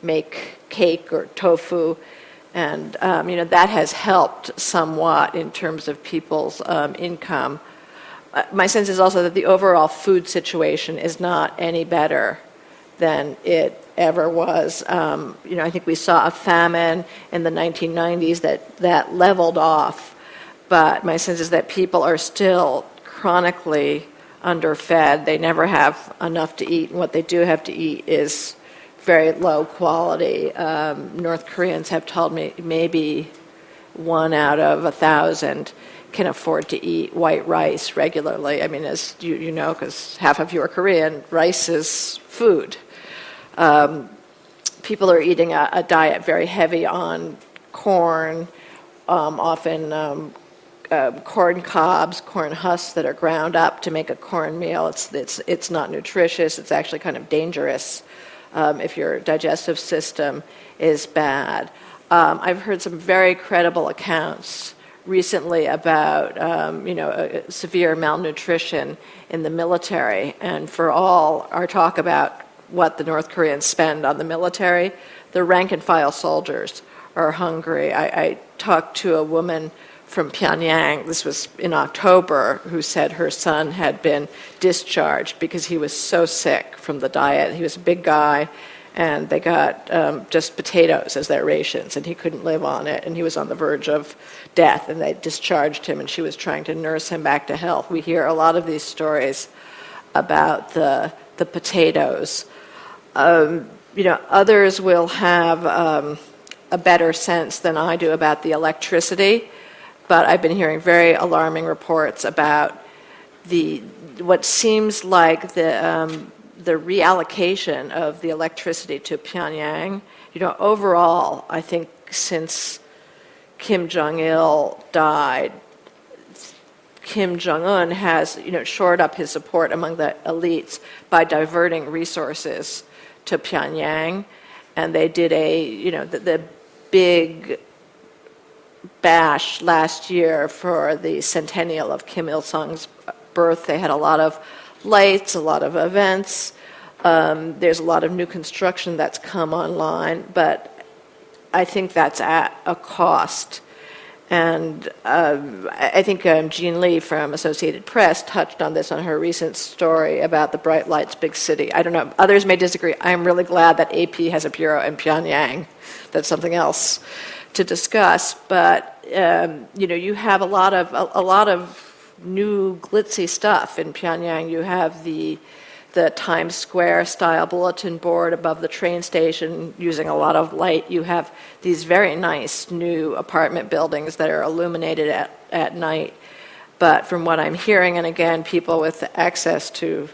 make cake or tofu. And that has helped somewhat in terms of people's income. My sense is also that the overall food situation is not any better than it ever was. I think we saw a famine in the 1990s that leveled off, but my sense is that people are still chronically underfed. They never have enough to eat, and what they do have to eat is very low quality. North Koreans have told me maybe 1 out of 1,000 can afford to eat white rice regularly. I mean, as you know, because half of you are Korean, rice is food. People are eating a diet very heavy on corn, often corn cobs, corn husks that are ground up to make a cornmeal. It's not nutritious. It's actually kind of dangerous if your digestive system is bad. I've heard some very credible accounts recently about severe malnutrition in the military, and for all our talk about what the North Koreans spend on the military, the rank and file soldiers are hungry. I talked to a woman from Pyongyang, this was in October, who said her son had been discharged because he was so sick from the diet. He was a big guy, and they got just potatoes as their rations, and he couldn't live on it, and he was on the verge of death, and they discharged him, and she was trying to nurse him back to health. We hear a lot of these stories about the potatoes. Others will have a better sense than I do about the electricity, but I've been hearing very alarming reports about what seems like the reallocation of the electricity to Pyongyang. Overall, I think since Kim Jong-il died, Kim Jong-un has shored up his support among the elites by diverting resources to Pyongyang, and they did the big bash last year for the centennial of Kim Il-sung's birth. They had a lot of lights, a lot of events. There's a lot of new construction that's come online, but I think that's at a cost. And I think Jean Lee from Associated Press touched on this on her recent story about the Bright Lights Big City. I don't know, others may disagree. I'm really glad that AP has a bureau in Pyongyang. That's something else to discuss. But you have a lot of new glitzy stuff in Pyongyang. You have the Times Square style bulletin board above the train station using a lot of light. You have these very nice new apartment buildings that are illuminated at night. But from what I'm hearing, and again, people with access to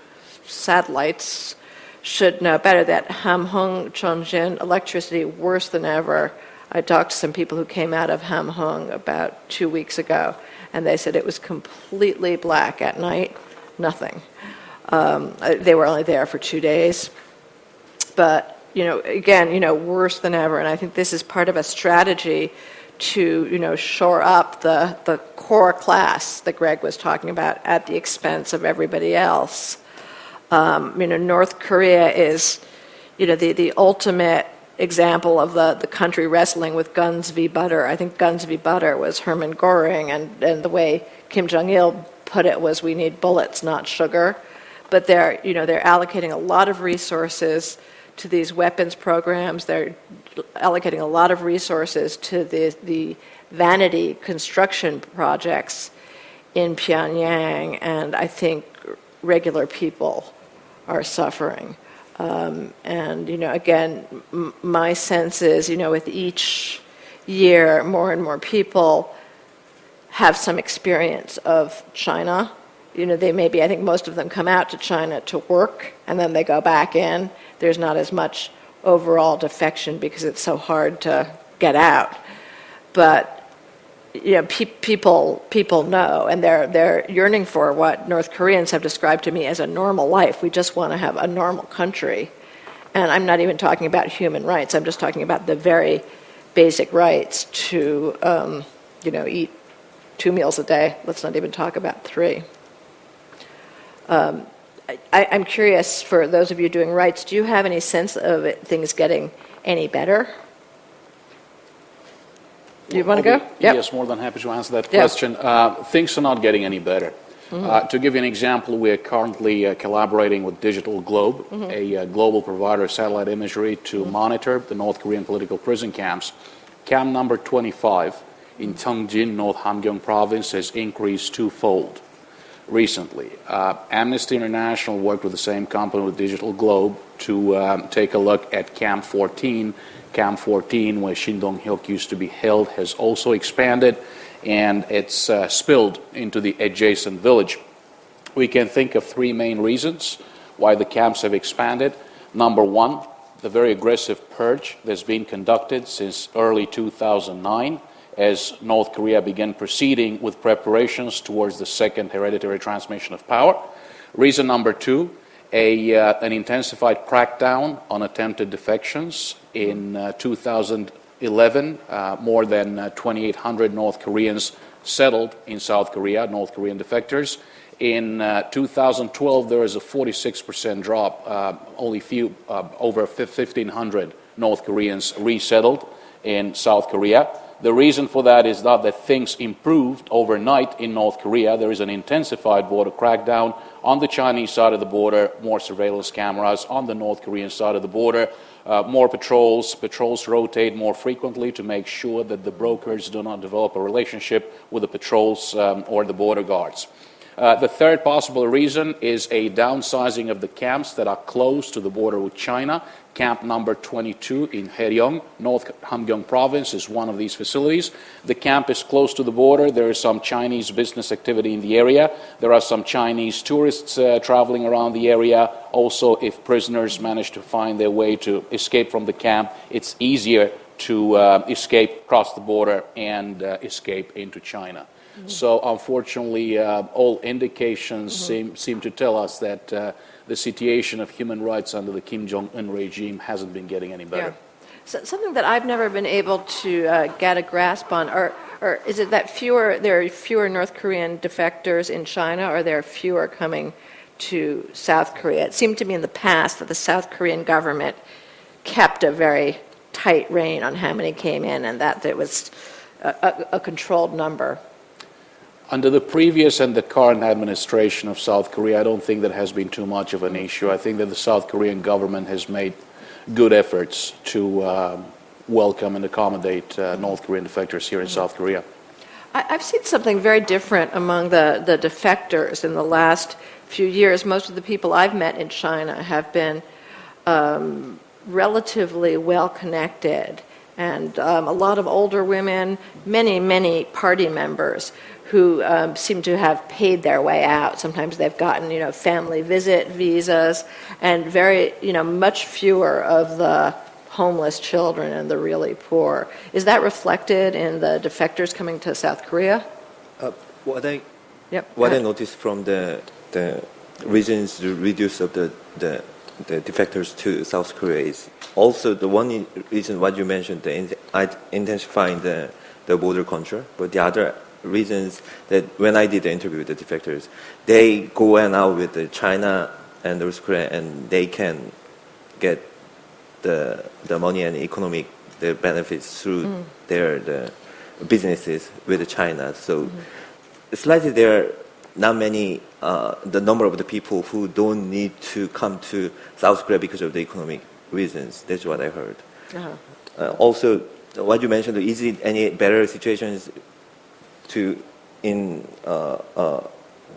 satellites should know better, that Hamhung, Chongjin, electricity worse than ever. I talked to some people who came out of Hamhung about 2 weeks ago, and they said it was completely black at night, nothing. They were only there for 2 days. But, again, worse than ever. And I think this is part of a strategy to, shore up the core class that Greg was talking about at the expense of everybody else. North Korea is, the ultimate example of the country wrestling with guns v. butter. I think guns v. butter was Hermann Göring, and the way Kim Jong-il put it was, we need bullets, not sugar. But they're allocating a lot of resources to these weapons programs. They're allocating a lot of resources to the vanity construction projects in Pyongyang, and I think regular people are suffering. And again, my sense is, with each year, more and more people have some experience of China. They maybe, I think most of them come out to China to work, and then they go back in. There's not as much overall defection because it's so hard to get out. But, people know, and they're yearning for what North Koreans have described to me as a normal life. We just want to have a normal country. And I'm not even talking about human rights. I'm just talking about the very basic rights to, eat 2 meals a day. Let's not even talk about 3. I'm curious, for those of you doing rights, do you have any sense of things getting any better? Do you want to go? Yep. Yes, more than happy to answer that question. Things are not getting any better. To give you an example, we are currently collaborating with Digital Globe, a global provider of satellite imagery, to monitor the North Korean political prison camps. Camp number 25 in Cheongjin, North Hamgyong province, has increased 2-fold. Recently, Amnesty International worked with the same company, with Digital Globe, to take a look at Camp 14. Camp 14, where Shin Dong-hyuk used to be held, has also expanded, and it's spilled into the adjacent village. We can think of 3 main reasons why the camps have expanded. Number 1, the very aggressive purge that's been conducted since early 2009, as North Korea began proceeding with preparations towards the second hereditary transmission of power. Reason number 2, an intensified crackdown on attempted defections. In 2011, more than 2,800 North Koreans settled in South Korea, North Korean defectors. In 2012, there was a 46% drop, only over 1,500 North Koreans resettled in South Korea. The reason for that is not that things improved overnight in North Korea. There is an intensified border crackdown on the Chinese side of the border, more surveillance cameras. On the North Korean side of the border, more patrols. Patrols rotate more frequently to make sure that the brokers do not develop a relationship with the patrols or the border guards. The third possible reason is a downsizing of the camps that are close to the border with China. Camp number 22 in Haeryong, North Hamgyong province, is one of these facilities. The camp is close to the border. There is some Chinese business activity in the area. There are some Chinese tourists traveling around the area. Also, if prisoners manage to find their way to escape from the camp, it's easier to escape across the border and escape into China. So unfortunately, all indications seem to tell us that the situation of human rights under the Kim Jong-un regime hasn't been getting any better. Yeah. So, something that I've never been able to get a grasp on, or is it that there are fewer North Korean defectors in China, or there are fewer coming to South Korea? It seemed to me in the past that the South Korean government kept a very tight rein on how many came in, and that it was a controlled number. Under the previous and the current administration of South Korea, I don't think that has been too much of an issue. I think that the South Korean government has made good efforts to welcome and accommodate North Korean defectors here in South Korea. I've seen something very different among the defectors in the last few years. Most of the people I've met in China have been relatively well-connected, and a lot of older women, many party members who seem to have paid their way out. Sometimes they've gotten, family visit visas, and much fewer of the homeless children and the really poor. Is that reflected in the defectors coming to South Korea? What I Yep. What I noticed from the reasons to reduce of the defectors to South Korea is also the one reason what you mentioned, intensifying the border control, but the other reasons that when I did the interview with the defectors, they go out with China and North Korea, and they can get the money and economic the benefits through the businesses with China. So slightly there are not many the number of the people who don't need to come to South Korea because of the economic reasons. That's what I heard. Also, what you mentioned, is it any better situations in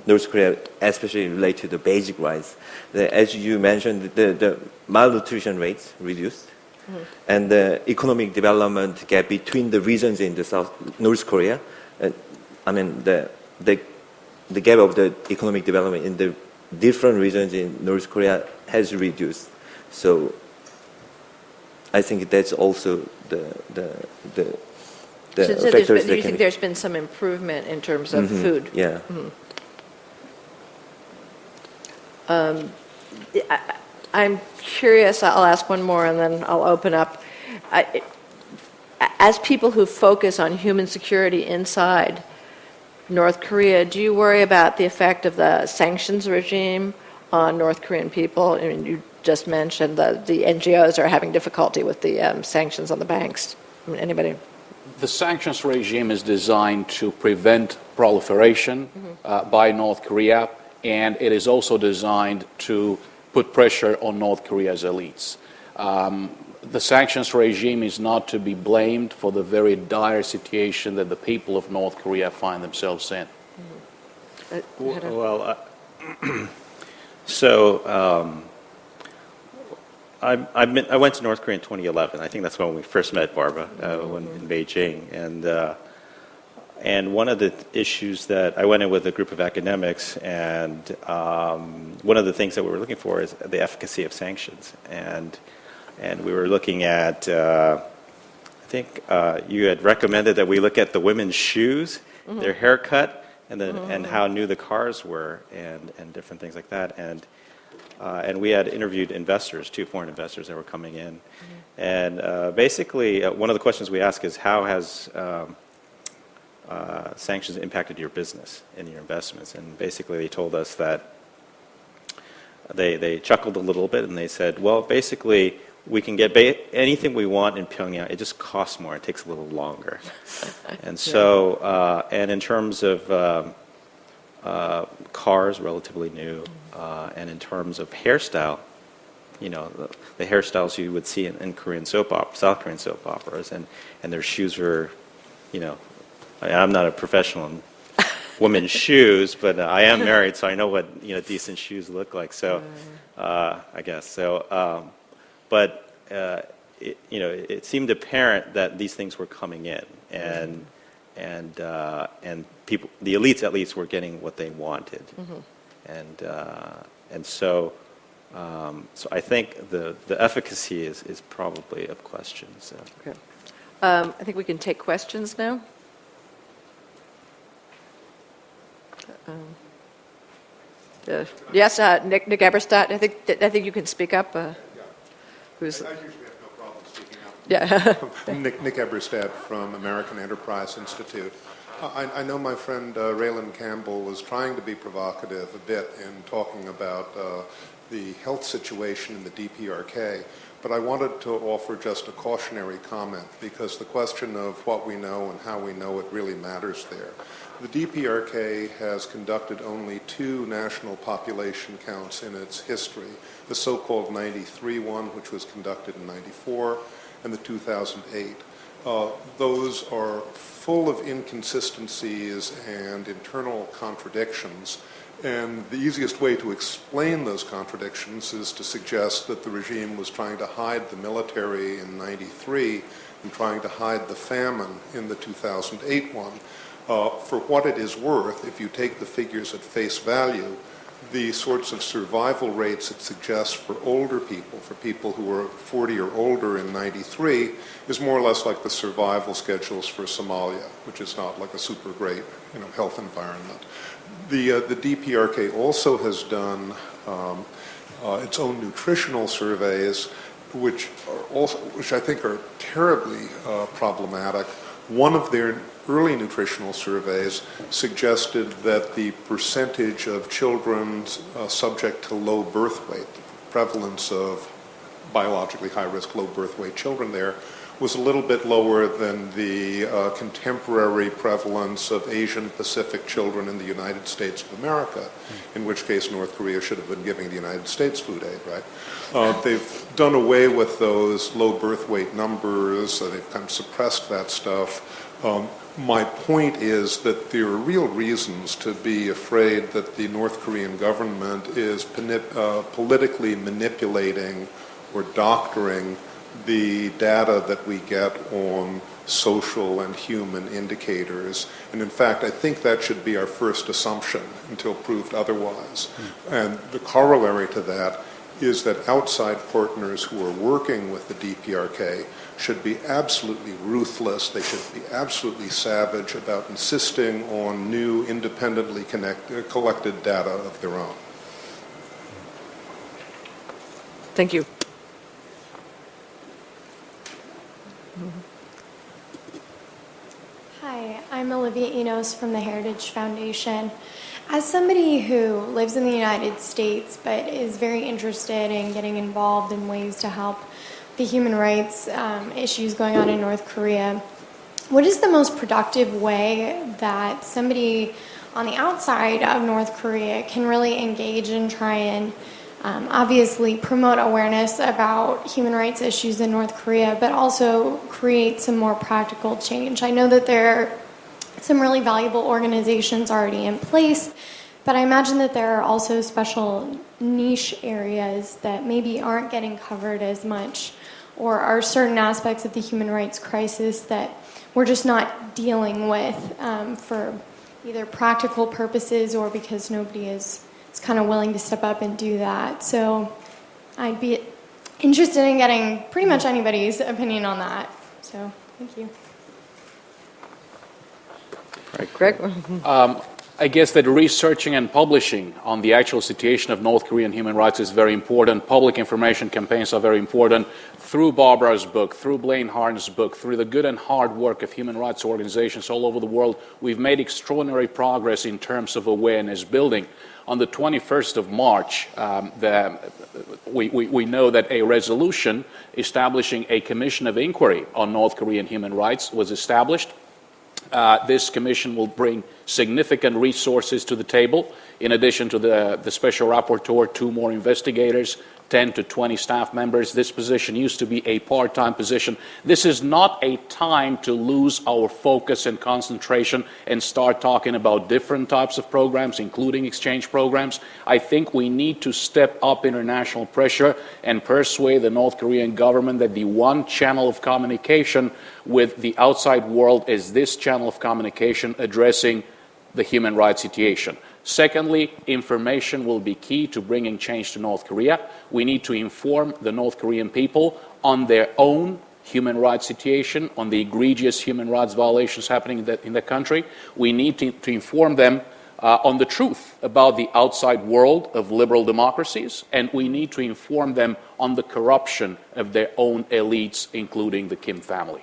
North Korea, especially related to the basic rights? As you mentioned, the malnutrition rates reduced, and the economic development gap between the regions in the North Korea. The gap of the economic development in the different regions in North Korea has reduced. So I think that's also the So factors you think there's been some improvement in terms of food? Yeah. I'm curious, I'll ask one more and then I'll open up. As people who focus on human security inside North Korea, do you worry about the effect of the sanctions regime on North Korean people? I mean, you just mentioned the NGOs are having difficulty with the sanctions on the banks. I mean, anybody? The sanctions regime is designed to prevent proliferation by North Korea, and it is also designed to put pressure on North Korea's elites. The sanctions regime is not to be blamed for the very dire situation that the people of North Korea find themselves in. I went to North Korea in 2011. I think that's when we first met Barbara, in Beijing. And one of the issues that I went in with a group of academics, and one of the things that we were looking for is the efficacy of sanctions. And we were looking at, I think you had recommended that we look at the women's shoes, their haircut, and how new the cars were, and different things like that. And we had interviewed investors, 2 foreign investors that were coming in. And basically, one of the questions we ask is, how has sanctions impacted your business and your investments? And basically, they told us that they chuckled a little bit, and they said, well, basically, we can get anything we want in Pyongyang. It just costs more. It takes a little longer. And so, and in terms of cars, relatively new, and in terms of hairstyle, the hairstyles you would see in Korean South Korean soap operas, and their shoes are, I'm not a professional in women's shoes, but I am married, so I know what decent shoes look like. So, I guess so. But it seemed apparent that these things were coming in, and people, the elites at least, were getting what they wanted, and so I think the efficacy is probably of question. So. Okay. I think we can take questions now. Yes, Nick Eberstadt. I think you can speak up. Who's? I usually have no problem speaking up. Yeah. Nick Eberstadt from American Enterprise Institute. I know my friend Raelyn Campbell was trying to be provocative a bit in talking about the health situation in the DPRK, but I wanted to offer just a cautionary comment because the question of what we know and how we know it really matters there. The DPRK has conducted only 2 national population counts in its history, the so-called 93 one, which was conducted in 94, and the 2008. Those are full of inconsistencies and internal contradictions, and the easiest way to explain those contradictions is to suggest that the regime was trying to hide the military in 93 and trying to hide the famine in the 2008 one. For what it is worth, if you take the figures at face value, the sorts of survival rates it suggests for older people, for people who were 40 or older in 93, is more or less like the survival schedules for Somalia, which is not like a super great health environment. The DPRK also has done its own nutritional surveys, which I think are terribly problematic. One of their early nutritional surveys suggested that the percentage of children subject to low birth weight, the prevalence of biologically high-risk low birth weight children there, was a little bit lower than the contemporary prevalence of Asian Pacific children in the United States of America, in which case North Korea should have been giving the United States food aid, right? They've done away with those low birth weight numbers. They've kind of suppressed that stuff. My point is that there are real reasons to be afraid that the North Korean government is politically manipulating or doctoring the data that we get on social and human indicators. And in fact, I think that should be our first assumption until proved otherwise. And the corollary to that is that outside partners who are working with the DPRK should be absolutely ruthless. They should be absolutely savage about insisting on new, independently collected data of their own. Thank you. Hi, I'm Olivia Enos from the Heritage Foundation. As somebody who lives in the United States but is very interested in getting involved in ways to help the human rights issues going on in North Korea, what is the most productive way that somebody on the outside of North Korea can really engage and try and obviously promote awareness about human rights issues in North Korea, but also create some more practical change? I know that there are some really valuable organizations already in place, but I imagine that there are also special niche areas that maybe aren't getting covered as much, or are certain aspects of the human rights crisis that we're just not dealing with for either practical purposes or because nobody is kind of willing to step up and do that. So I'd be interested in getting pretty much anybody's opinion on that. So thank you. Right, Greg? I guess that researching and publishing on the actual situation of North Korean human rights is very important. Public information campaigns are very important. Through Barbara's book, through Blaine Harn's book, through the good and hard work of human rights organizations all over the world, we've made extraordinary progress in terms of awareness building. On the 21st of March, we know that a resolution establishing a commission of inquiry on North Korean human rights was established. This commission will bring significant resources to the table. In addition to the special rapporteur, 2 more investigators, 10 to 20 staff members. This position used to be a part-time position. This is not a time to lose our focus and concentration and start talking about different types of programs, including exchange programs. I think we need to step up international pressure and persuade the North Korean government that the one channel of communication with the outside world is this channel of communication addressing the human rights situation. Secondly, information will be key to bringing change to North Korea. We need to inform the North Korean people on their own human rights situation, on the egregious human rights violations happening in the country. We need to inform them on the truth about the outside world of liberal democracies, and we need to inform them on the corruption of their own elites, including the Kim family.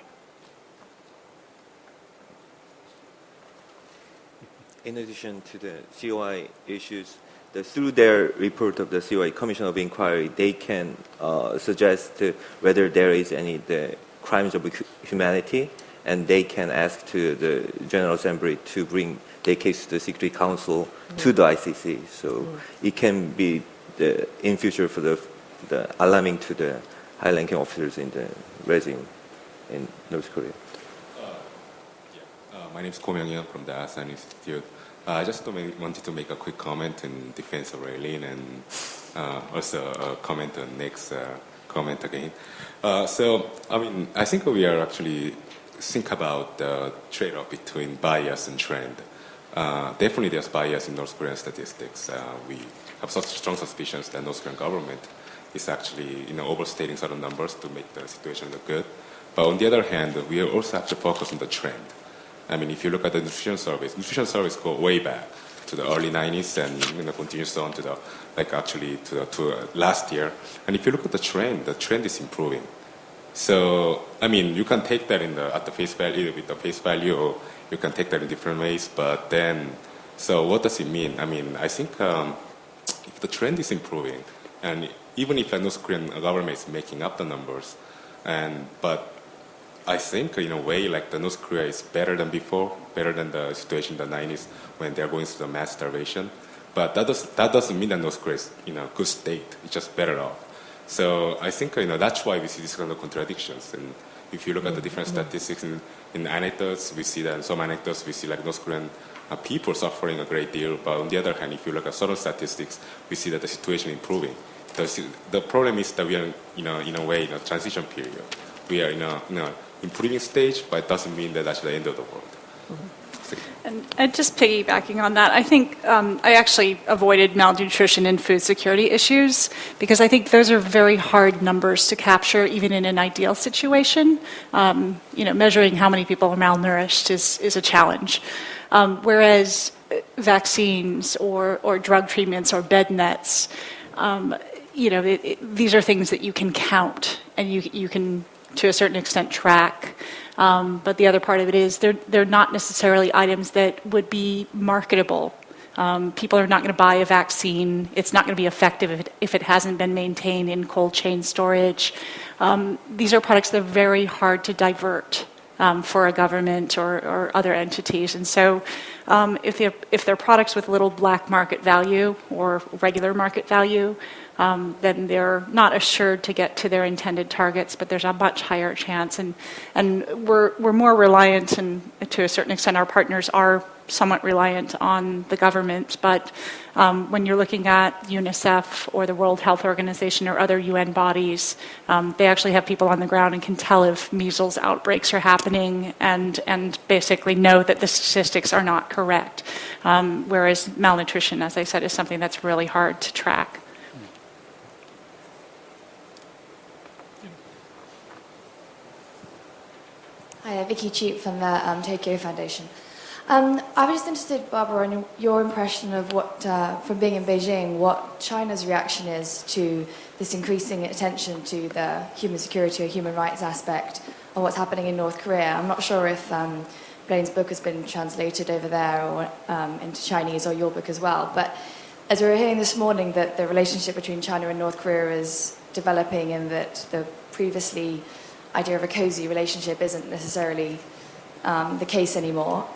In addition to the COI issues, through their report of the COI Commission of Inquiry, they can suggest whether there is any crimes of humanity, and they can ask to the General Assembly to bring their case to the Security Council to the ICC. So it can be in future for the alarming to the high-ranking officers in the regime in North Korea. My name is Ko Myung-hyun from the Asan Institute. I just wanted to make a quick comment in defense of Raelyn and also a comment on Nick's comment again. I think we are actually think about the trade-off between bias and trend. Definitely there's bias in North Korean statistics. We have such strong suspicions that North Korean government is actually overstating certain numbers to make the situation look good. But on the other hand, we are also actually focused on the trend. I mean, if you look at the nutrition surveys go way back to the early 90s and continues on to last year. And if you look at the trend is improving. So, I mean, you can take that at the face value, with the face value, or you can take that in different ways. But then, so what does it mean? I mean, I think if the trend is improving, and even if the North Korean government is making up the numbers, but I think in a way, like the North Korea is better than before, better than the situation in the 90s when they're going through the mass starvation. But that doesn't mean that North Korea is in a good state. It's just better off. So I think that's why we see these kind of contradictions. And if you look at the different statistics in anecdotes, we see that in some anecdotes we see like North Korean people suffering a great deal. But on the other hand, if you look at certain statistics, we see that the situation is improving. The problem is that we are in a way in a transition period. We are in a improving stage, but it doesn't mean that that's the end of the world. And just piggybacking on that, I think I actually avoided malnutrition and food security issues because I think those are very hard numbers to capture even in an ideal situation. Measuring how many people are malnourished is a challenge. Whereas vaccines or drug treatments or bed nets, these are things that you can count and you can to a certain extent track. But the other part of it is they're not necessarily items that would be marketable. People are not going to buy a vaccine. It's not going to be effective if it hasn't been maintained in cold chain storage. These are products that are very hard to divert for a government or other entities. And so if they're products with little black market value or regular market value, then they're not assured to get to their intended targets, but there's a much higher chance. And we're more reliant, and to a certain extent our partners are somewhat reliant on the government. But when you're looking at UNICEF or the World Health Organization or other UN bodies, they actually have people on the ground and can tell if measles outbreaks are happening and basically know that the statistics are not correct. Whereas malnutrition, as I said, is something that's really hard to track. Hi, Vicky Cheap from the Tokyo Foundation. I was just interested, Barbara, in your impression of from being in Beijing, what China's reaction is to this increasing attention to the human security or human rights aspect of what's happening in North Korea. I'm not sure if Blaine book has been translated over there or into Chinese, or your book as well. But as we were hearing this morning that the relationship between China and North Korea is developing, and that the previously idea of a cozy relationship isn't necessarily the case anymore.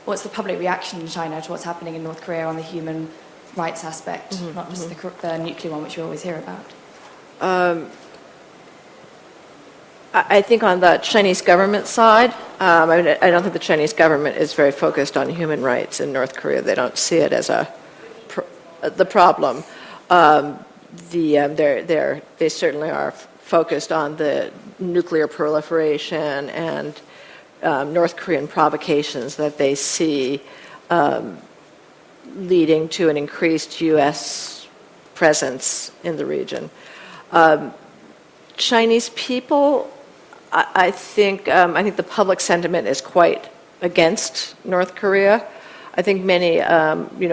What's the public reaction in China to what's happening in North Korea on the human rights aspect, not just the nuclear one, which we always hear about? I think on the Chinese government side, I don't think the Chinese government is very focused on human rights in North Korea. They don't see it as the problem. They certainly are focused on the nuclear proliferation and North Korean provocations that they see leading to an increased U.S. presence in the region. Chinese people, I think the public sentiment is quite against North Korea. I think many,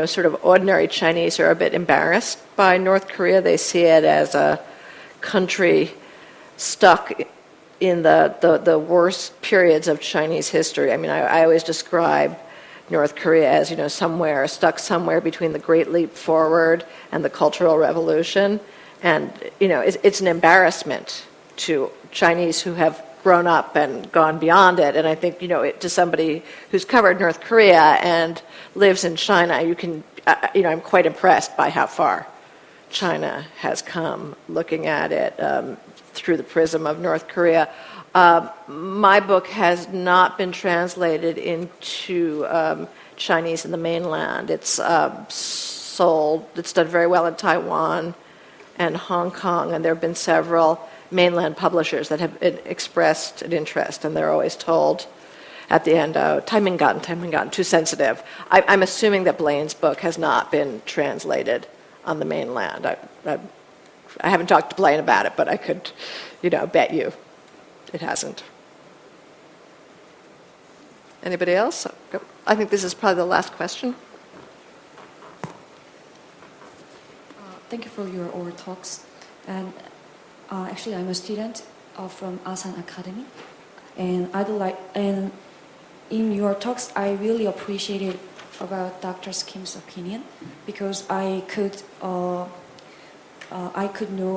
sort of ordinary Chinese are a bit embarrassed by North Korea. They see it as a country stuck in the worst periods of Chinese history. I mean, I always describe North Korea as, stuck somewhere between the Great Leap Forward and the Cultural Revolution. And, it's an embarrassment to Chinese who have grown up and gone beyond it. And I think, to somebody who's covered North Korea and lives in China, I'm quite impressed by how far China has come looking at it through the prism of North Korea. My book has not been translated into Chinese in the mainland. It's sold, it's done very well in Taiwan and Hong Kong, and there have been several mainland publishers that have expressed an interest, and they're always told at the end, "Taimingan, too sensitive." I'm assuming that Blaine's book has not been translated on the mainland. I haven't talked to Blaine about it, but I could, bet you it hasn't. Anybody else? I think this is probably the last question. Thank you for your oral talks. And actually, I'm a student from Asan Academy, and in your talks, I really appreciated about Dr. Kim's opinion because I could know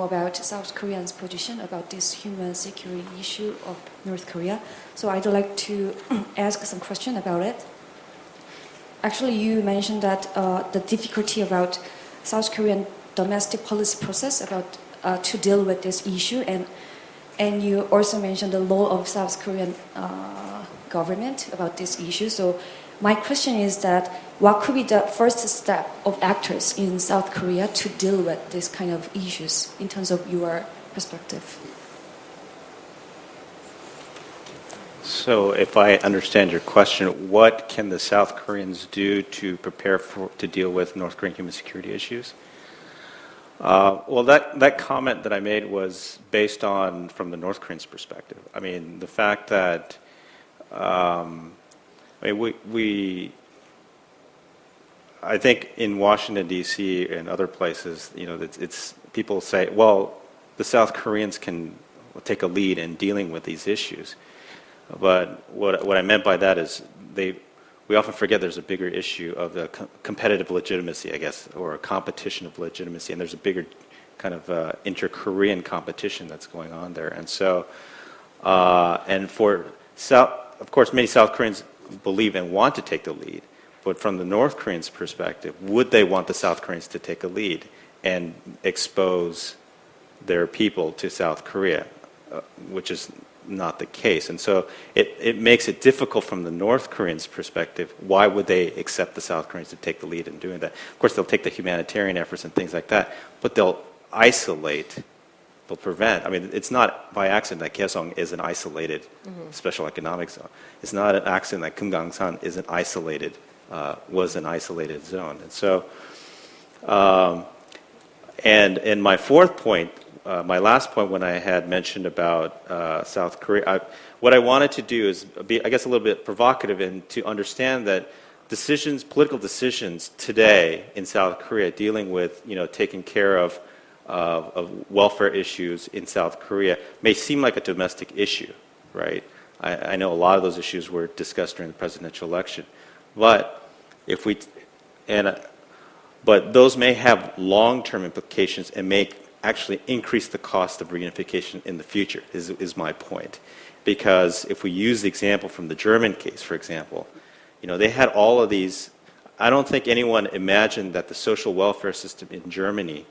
about South Korea's position about this human security issue of North Korea. So I'd like to ask some question about it. Actually, you mentioned that the difficulty about South Korean domestic policy process about to deal with this issue, and you also mentioned the law of South Korean government about this issue. So my question is that what could be the first step of actors in South Korea to deal with this kind of issues in terms of your perspective? So if I understand your question, what can the South Koreans do to prepare to deal with North Korean human security issues? Well, that comment that I made was based on from the North Koreans' perspective. I mean, the fact that I think in Washington D.C. and other places, it's people say, well, the South Koreans can take a lead in dealing with these issues. But what I meant by that is we often forget there's a bigger issue of the competitive legitimacy, I guess, or a competition of legitimacy, and there's a bigger kind of inter-Korean competition that's going on there. And so, of course, many South Koreans believe and want to take the lead, but from the North Koreans' perspective, would they want the South Koreans to take a lead and expose their people to South Korea, which is not the case. And so it makes it difficult from the North Koreans' perspective. Why would they accept the South Koreans to take the lead in doing that? Of course, they'll take the humanitarian efforts and things like that, but they'll isolate, they'll prevent. I mean, it's not by accident that Kaesong is an isolated special economic zone. It's not an accident that Kumgangsan is an isolated, was an isolated zone. And so, and my fourth point, my last point when I had mentioned about South Korea, what I wanted to do is be, I guess, a little bit provocative and to understand that political decisions today in South Korea dealing with, taking care of welfare issues in South Korea may seem like a domestic issue, right? I know a lot of those issues were discussed during the presidential election, but but those may have long-term implications and may actually increase the cost of reunification in the future, is my point. Because if we use the example from the German case, for example, they had all of these. I don't think anyone imagined that the social welfare system in Germany,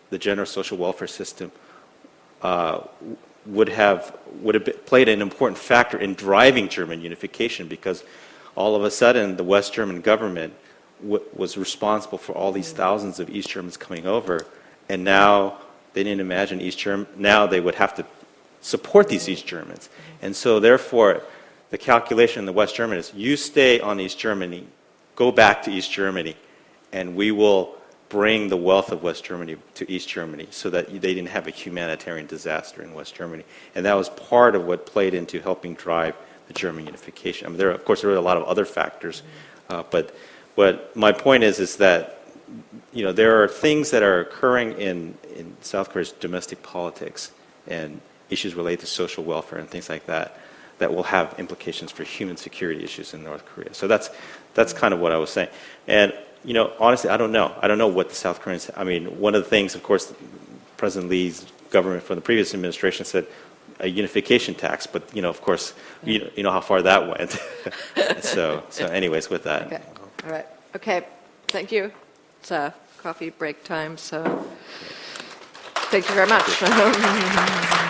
the general social welfare system, would have played an important factor in driving German unification, because all of a sudden the West German government was responsible for all these thousands of East Germans coming over, and now they didn't imagine now they would have to support these East Germans. And so therefore, the calculation in the West German is, you stay on East Germany, go back to East Germany, and we will bring the wealth of West Germany to East Germany so that they didn't have a humanitarian disaster in West Germany. And that was part of what played into helping drive the German unification. I mean, of course, there were a lot of other factors, but what my point is that, you know, there are things that are occurring in South Korea's domestic politics and issues related to social welfare and things like that that will have implications for human security issues in North Korea. So that's kind of what I was saying. And, you know, honestly, I don't know. I don't know what the South Koreans, I mean, one of the things, of course, President Lee's government from the previous administration said a unification tax, but, you know, of course, you know how far that went. so anyways, with that. Okay. All right. Okay. Thank you. It's coffee break time, so thank you very much.